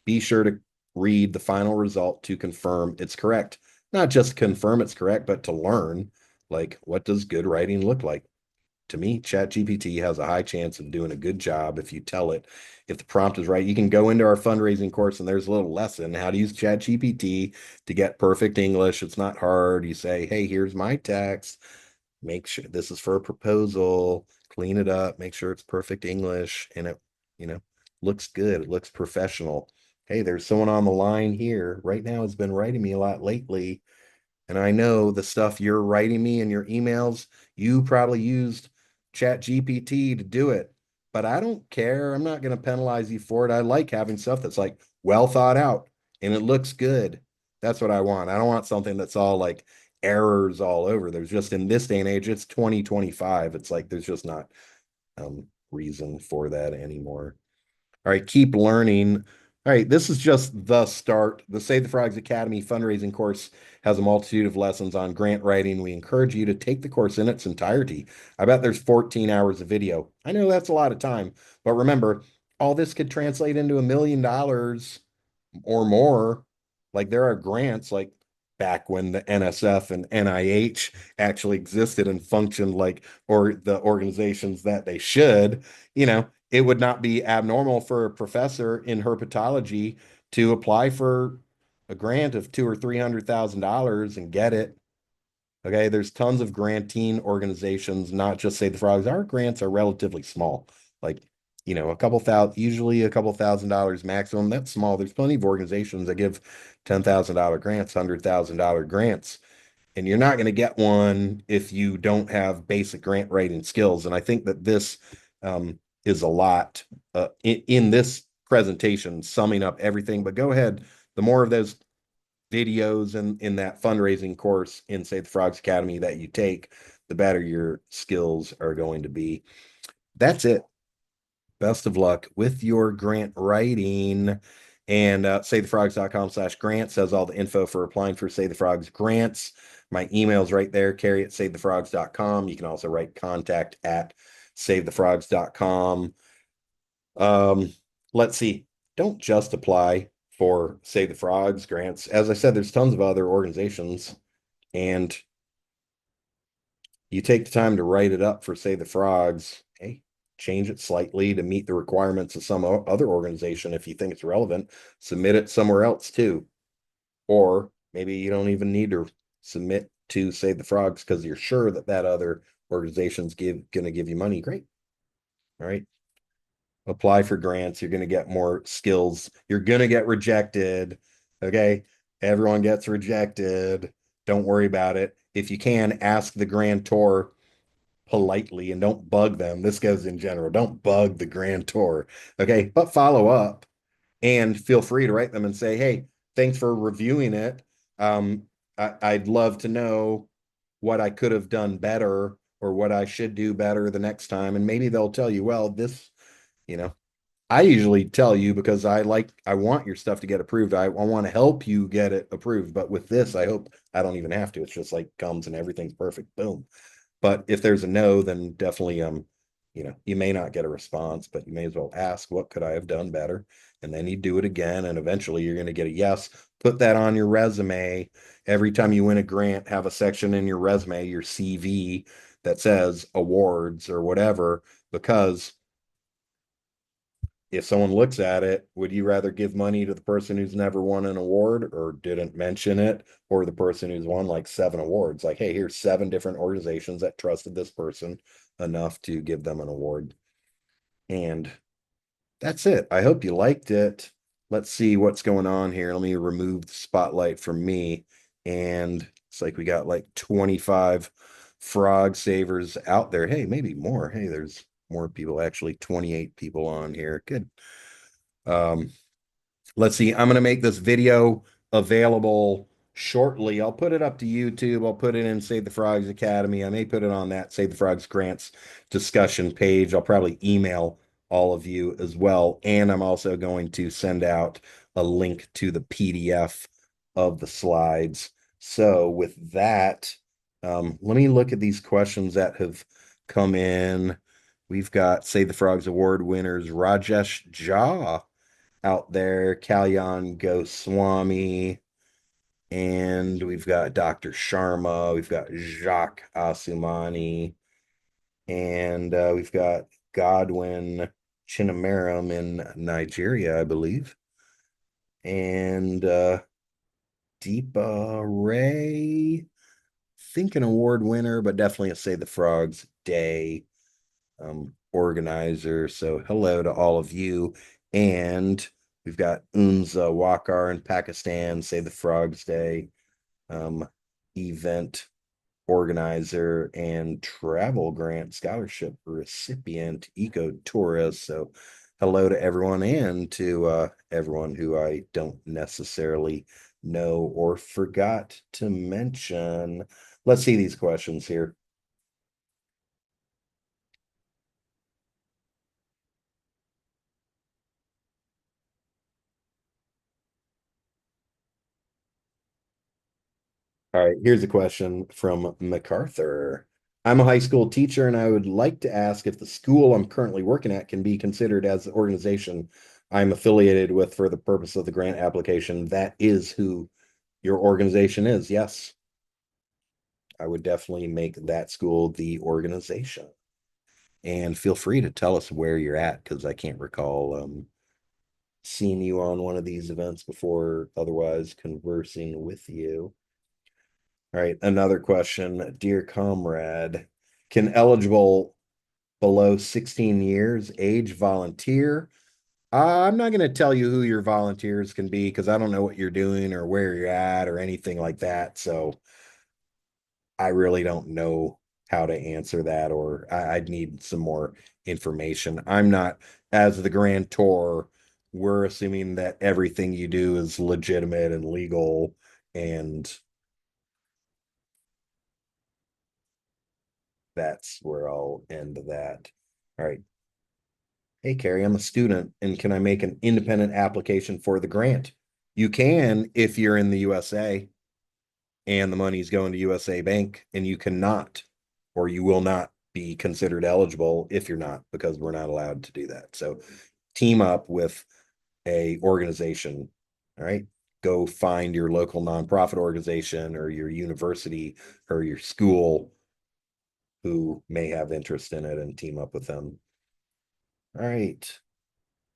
Be sure to read the final result to confirm it's correct. Not just confirm it's correct, but to learn, like, what does good writing look like? To me, ChatGPT has a high chance of doing a good job if you tell it. If the prompt is right, you can go into our fundraising course and there's a little lesson how to use ChatGPT to get perfect English. It's not hard. You say, hey, here's my text. Make sure this is for a proposal, clean it up, make sure it's perfect English, and it, you know, looks good. It looks professional. Hey, there's someone on the line here right now has been writing me a lot lately. And I know the stuff you're writing me in your emails, you probably used Chat GPT to do it. But I don't care. I'm not going to penalize you for it. I like having stuff that's like well thought out and it looks good. That's what I want. I don't want something that's all like errors all over. There's just in this day and age, it's 2025. It's like there's just not reason for that anymore. All right, keep learning. All right, this is just the start. The Save the Frogs Academy fundraising course has a multitude of lessons on grant writing. We encourage you to take the course in its entirety. I bet there's 14 hours of video. I know that's a lot of time, but remember, all this could translate into $1 million or more. Like there are grants like back when the NSF and NIH actually existed and functioned like or the organizations that they should, it would not be abnormal for a professor in herpetology to apply for a grant of two or $300,000 and get it. Okay, there's tons of granting organizations, not just Save the Frogs. Our grants are relatively small, like a couple thousand, usually a couple $1,000s maximum. That's small. There's plenty of organizations that give $10,000 grants, $100,000 grants, and you're not going to get one if you don't have basic grant writing skills. And I think that this is a lot in this presentation, summing up everything. But go ahead, the more of those videos and in that fundraising course in Save the Frogs Academy that you take, the better your skills are going to be. That's it. Best of luck with your grant writing. And savethefrogs.com/grants has all the info for applying for Save the Frogs grants. My email's right there, Kerry@savethefrogs.com. You can also write contact@savethefrogs.com. Let's see. Don't just apply for Save the Frogs grants. As I said, there's tons of other organizations, and you take the time to write it up for Save the Frogs. Hey, change it slightly to meet the requirements of some other organization if you think it's relevant. Submit it somewhere else too. Or maybe you don't even need to submit to Save the Frogs because you're sure that that other organization's going to give you money. Great. All right. Apply for grants. You're going to get more skills. You're going to get rejected. Okay. Everyone gets rejected. Don't worry about it. If you can, ask the grantor politely and don't bug them. This goes in general. Don't bug the grantor. Okay. But follow up and feel free to write them and say, hey, thanks for reviewing it. I'd love to know what I could have done better or what I should do better the next time. And maybe they'll tell you, well, this, you know, I usually tell you because I want your stuff to get approved. I want to help you get it approved. But with this, I hope I don't even have to. It's just like comes and everything's perfect. Boom. But if there's a no, then definitely, you may not get a response, but you may as well ask, what could I have done better? And then you do it again. And eventually you're going to get a yes. Put that on your resume. Every time you win a grant, have a section in your resume, your CV that says awards or whatever, because if someone looks at it, would you rather give money to the person who's never won an award or didn't mention it, or the person who's won like 7 awards? Like, hey, here's 7 different organizations that trusted this person enough to give them an award. And that's it. I hope you liked it. Let's see what's going on here. Let me remove the spotlight from me. And it's like we got like 25 frog savers out there. Hey, maybe more. Hey, there's more people, actually 28 people on here. Good. Um, let's see. I'm going to make this video available shortly. I'll put it up to YouTube. I'll put it in Save the Frogs Academy. I may put it on that Save the Frogs grants discussion page. I'll probably email all of you as well. And I'm also going to send out a link to the PDF of the slides. So with that, Let me look at these questions that have come in. We've got Save the Frogs Award winners Rajesh Jha out there, Kalyan Goswami, and we've got Dr. Sharma, we've got Jacques Asumani, and we've got Godwin Chinamaram in Nigeria, I believe, and Deepa Ray, think an award winner, but definitely a Save the Frogs Day organizer. So hello to all of you. And we've got Unza Wakar in Pakistan, Save the Frogs Day um, event organizer and travel grant scholarship recipient, eco tourist. So hello to everyone and to everyone who I don't necessarily know or forgot to mention. Let's see these questions here. All right, here's a question from MacArthur. I'm a high school teacher, and I would like to ask if the school I'm currently working at can be considered as the organization I'm affiliated with for the purpose of the grant application. That is who your organization is. Yes, I would definitely make that school the organization. And feel free to tell us where you're at because I can't recall seeing you on one of these events before, otherwise conversing with you. All right, another question. Dear comrade, can eligible below 16 years age volunteer? I'm not going to tell you who your volunteers can be because I don't know what you're doing or where you're at or anything like that. So I really don't know how to answer that, or I'd need some more information. I'm not, as the grand tour, we're assuming that everything you do is legitimate and legal, and that's where I'll end that. All right. Hey, Carrie, I'm a student, and can I make an independent application for the grant? You can if you're in the USA and the money's going to USA Bank, and you cannot, or you will not be considered eligible if you're not, because we're not allowed to do that. So team up with a organization. All right. Go find your local nonprofit organization or your university or your school who may have interest in it and team up with them. All right.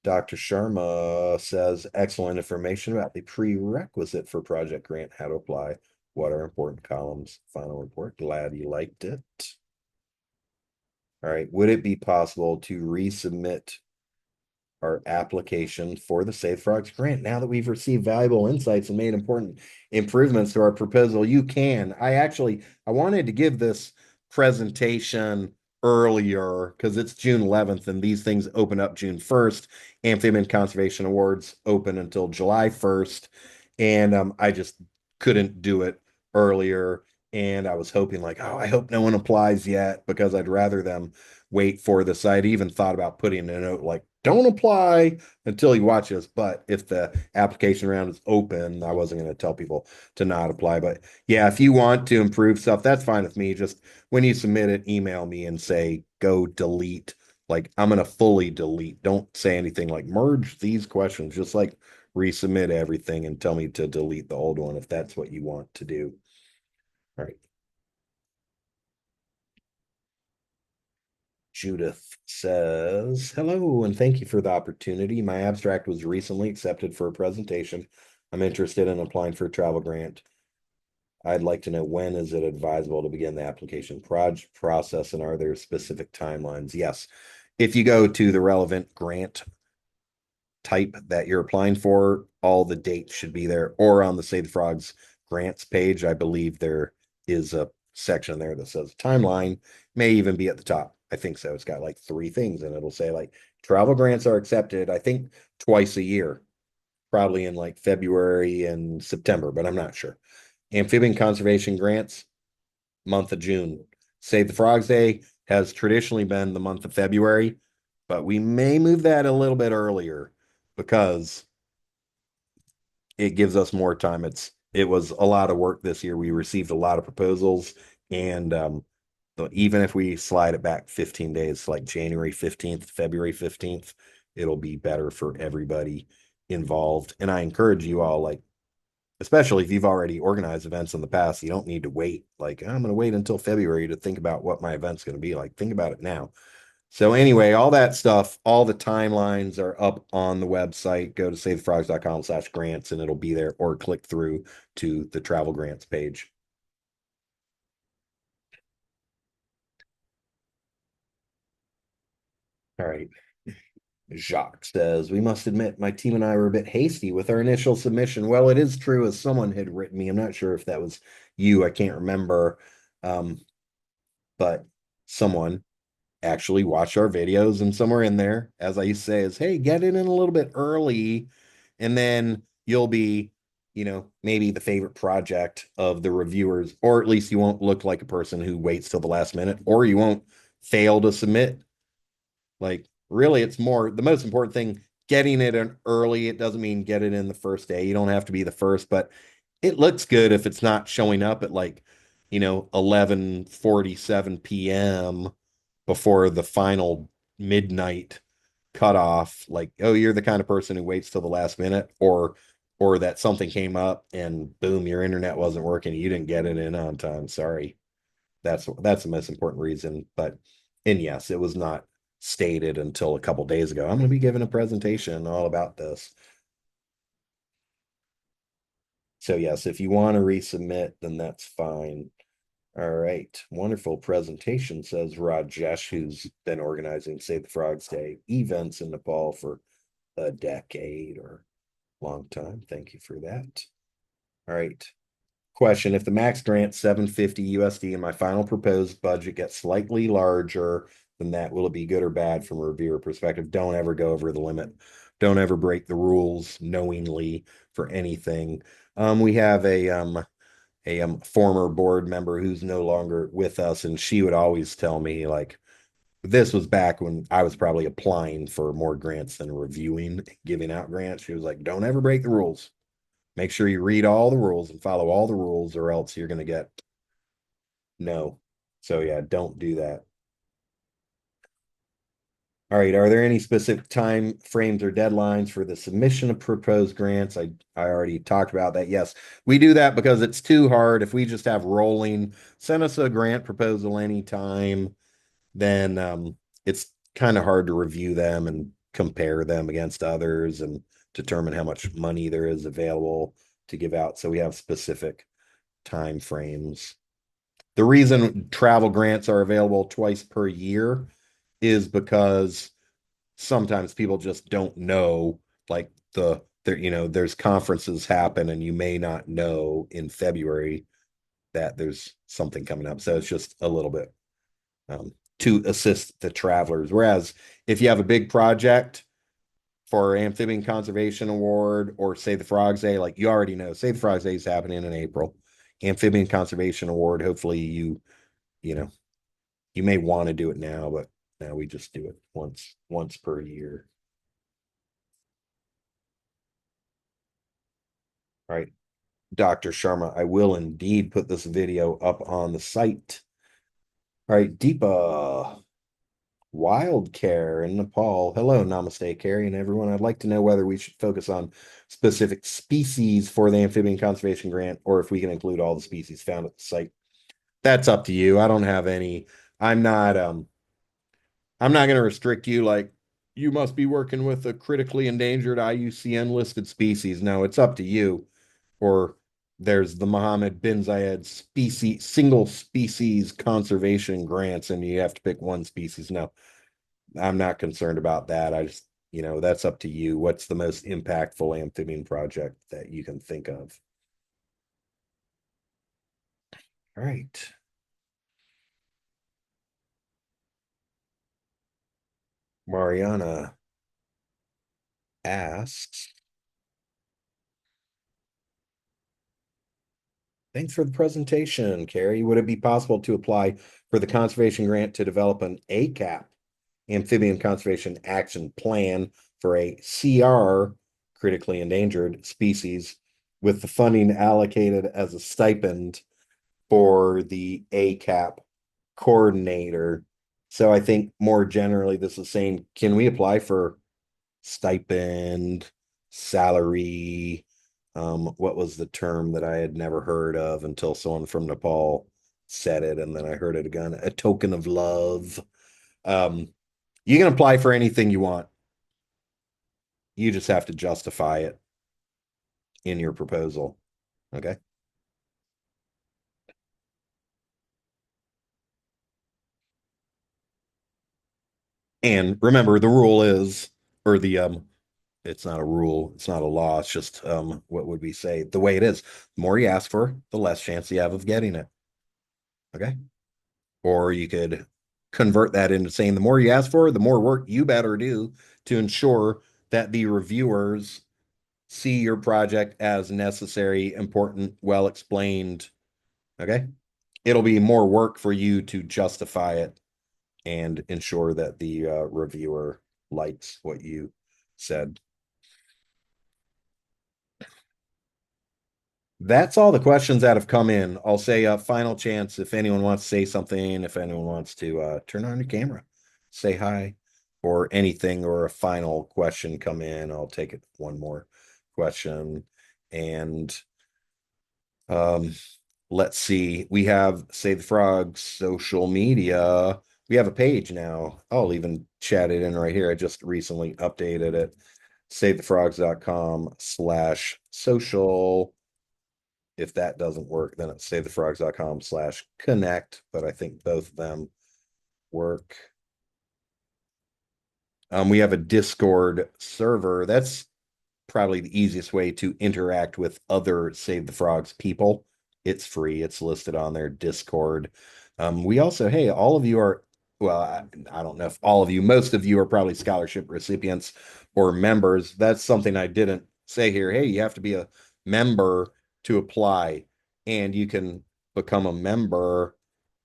Dr. Sharma says excellent information about the prerequisite for project grant, how to apply, what are important columns, final report. Glad you liked it. All right. Would it be possible to resubmit our application for the Safe Frogs grant? Now that we've received valuable insights and made important improvements to our proposal, you can. I wanted to give this presentation earlier because it's June 11th and these things open up June 1st. Amphibian Conservation Awards open until July 1st. And I just couldn't do it earlier. And I was hoping, like, oh, I hope no one applies yet because I'd rather them wait for this. I'd even thought about putting a note like, don't apply until you watch this. But if the application round is open, I wasn't going to tell people to not apply. But yeah, if you want to improve stuff, that's fine with me. Just when you submit it, email me and say, go delete. Like, I'm going to fully delete. Don't say anything like merge these questions. Just like resubmit everything and tell me to delete the old one if that's what you want to do. All right. Judith says, hello, and thank you for the opportunity. My abstract was recently accepted for a presentation. I'm interested in applying for a travel grant. I'd like to know, when is it advisable to begin the application process, and are there specific timelines? Yes. If you go to the relevant grant type that you're applying for, all the dates should be there, or on the Save the Frogs grants page. I believe there is a section there that says timeline, may even be at the top. I think so. It's got like three things and it'll say like travel grants are accepted, I think twice a year, probably in like February and September, but I'm not sure. Amphibian conservation grants, month of June. Save the Frogs Day has traditionally been the month of February, but we may move that a little bit earlier because it gives us more time. It was a lot of work this year. We received a lot of proposals And even if we slide it back 15 days, like January 15th, February 15th, it'll be better for everybody involved. And I encourage you all, like, especially if you've already organized events in the past, you don't need to wait. Like, I'm going to wait until February to think about what my event's going to be like. Think about it now. So anyway, all that stuff, all the timelines are up on the website. Go to savethefrogs.com/grants and it'll be there, or click through to the travel grants page. All right. Jacques says, we must admit my team and I were a bit hasty with our initial submission. Well, it is true, as someone had written me. I'm not sure if that was you. I can't remember. Um, but someone actually watched our videos, and somewhere in there, as I used to say, is, hey, get it in a little bit early, and then you'll be, maybe the favorite project of the reviewers, or at least you won't look like a person who waits till the last minute, or you won't fail to submit. Like, really, it's more the most important thing, getting it in early. It doesn't mean get it in the first day. You don't have to be the first, but it looks good if it's not showing up at, like, 11:47 p.m. before the final midnight cutoff. Like, oh, you're the kind of person who waits till the last minute, or that something came up and boom, your internet wasn't working. You didn't get it in on time. Sorry. That's the most important reason. And yes, it was not stated until a couple days ago. I'm going to be giving a presentation all about this. So yes, if you want to resubmit, then that's fine. All right. Wonderful presentation, says Rajesh, who's been organizing Save the Frogs Day events in Nepal for a decade or long time. Thank you for that. All right. Question: if the max grant 750 USD and my final proposed budget gets slightly larger than that, will it be good or bad from a reviewer perspective? Don't ever go over the limit. Don't ever break the rules knowingly for anything. We have a former board member who's no longer with us, and she would always tell me, like, this was back when I was probably applying for more grants than reviewing, giving out grants. She was like, don't ever break the rules. Make sure you read all the rules and follow all the rules, or else you're going to get no. So yeah, don't do that. All right. Are there any specific time frames or deadlines for the submission of proposed grants? I already talked about that. Yes, we do that because it's too hard. If we just have rolling, send us a grant proposal anytime, then it's kind of hard to review them and compare them against others and determine how much money there is available to give out. So we have specific time frames. The reason travel grants are available twice per year is because sometimes people just don't know, like, there's conferences happen and you may not know in February that there's something coming up. So it's just a little bit to assist the travelers. Whereas if you have a big project for Amphibian Conservation Award or Save the Frogs Day, like, you already know Save the Frogs Day is happening in April. Amphibian Conservation Award, hopefully you know, you may want to do it now, but now we just do it once per year. All right, Dr. Sharma, I will indeed put this video up on the site. All right, Deepa, Wild Care in Nepal. Hello, Namaste, Kerry, and everyone. I'd like to know whether we should focus on specific species for the amphibian conservation grant, or if we can include all the species found at the site. That's up to you. I don't have any. I'm not I'm not going to restrict you, like, you must be working with a critically endangered IUCN listed species. No, it's up to you. Or there's the Mohammed bin Zayed single species conservation grants, and you have to pick one species. No, I'm not concerned about that. I just, that's up to you. What's the most impactful amphibian project that you can think of? All right. Mariana asks, thanks for the presentation, Kerry. Would it be possible to apply for the conservation grant to develop an ACAP, Amphibian Conservation Action Plan, for a CR, critically endangered species, with the funding allocated as a stipend for the ACAP coordinator. So I think more generally, this is saying, can we apply for stipend, salary? What was the term that I had never heard of until someone from Nepal said it, and then I heard it again, a token of love. Um, you can apply for anything you want. You just have to justify it in your proposal. Okay. And remember, the rule is, or it's not a rule, it's not a law, it's just what would we say? The way it is. The more you ask for, the less chance you have of getting it. Okay. Or you could convert that into saying the more you ask for, the more work you better do to ensure that the reviewers see your project as necessary, important, well explained. Okay. It'll be more work for you to justify it and ensure that the reviewer likes what you said. That's all the questions that have come in. I'll say a final chance if anyone wants to say something, if anyone wants to turn on your camera, say hi, or anything, or a final question come in. I'll take it one more question. And um, let's see. We have Save the Frogs social media. We have a page now. I'll even chat it in right here. I just recently updated it. SaveTheFrogs.com/social. If that doesn't work, then it's SaveTheFrogs.com/connect. But I think both of them work. We have a Discord server. That's probably the easiest way to interact with other Save the Frogs people. It's free. It's listed on their Discord. We also, hey, all of you are, well, I don't know if all of you, most of you are probably scholarship recipients or members. That's something I didn't say here. Hey, you have to be a member to apply, and you can become a member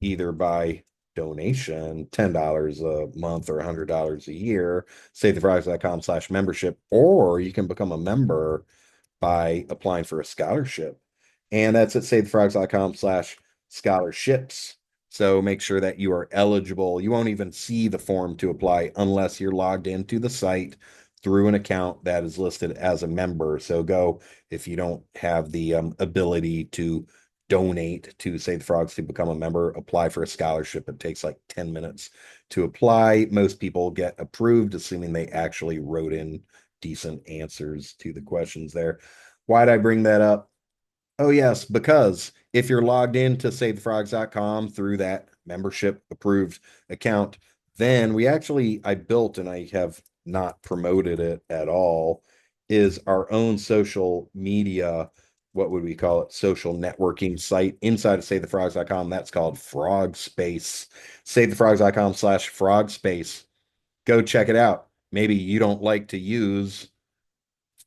either by donation, $10 a month or $100 a year, savethefrogs.com/membership, or you can become a member by applying for a scholarship. And that's at savethefrogs.com/scholarships. So make sure that you are eligible. You won't even see the form to apply unless you're logged into the site through an account that is listed as a member. So go if you don't have the ability to donate to Save the Frogs to become a member, apply for a scholarship. It takes like 10 minutes to apply. Most people get approved, assuming they actually wrote in decent answers to the questions there. Why'd I bring that up? Oh, yes, because if you're logged into SaveTheFrogs.com through that membership approved account, then I built and I have not promoted it at all, is our own social media. What would we call it? Social networking site inside of SaveTheFrogs.com. That's called Frog Space. SaveTheFrogs.com/frog space. Go check it out. Maybe you don't like to use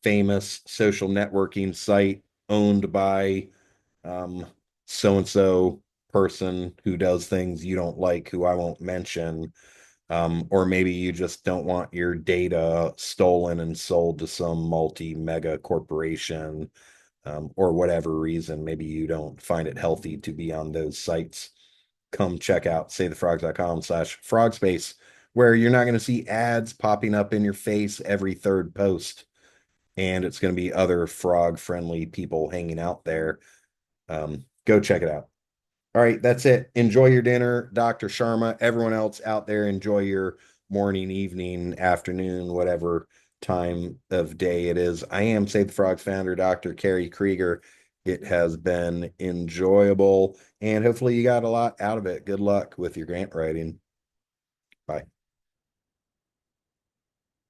famous social networking site owned by um, so and so person who does things you don't like, who I won't mention. Or maybe you just don't want your data stolen and sold to some multi mega corporation, or whatever reason. Maybe you don't find it healthy to be on those sites. Come check out savethefrogs.com/frogspace, where you're not going to see ads popping up in your face every third post, and it's going to be other frog friendly people hanging out there. Go check it out. All right, that's it. Enjoy your dinner, Dr. Sharma. Everyone else out there, enjoy your morning, evening, afternoon, whatever time of day it is. I am Save the Frogs founder, Dr. Kerry Kriger. It has been enjoyable, and hopefully you got a lot out of it. Good luck with your grant writing. Bye.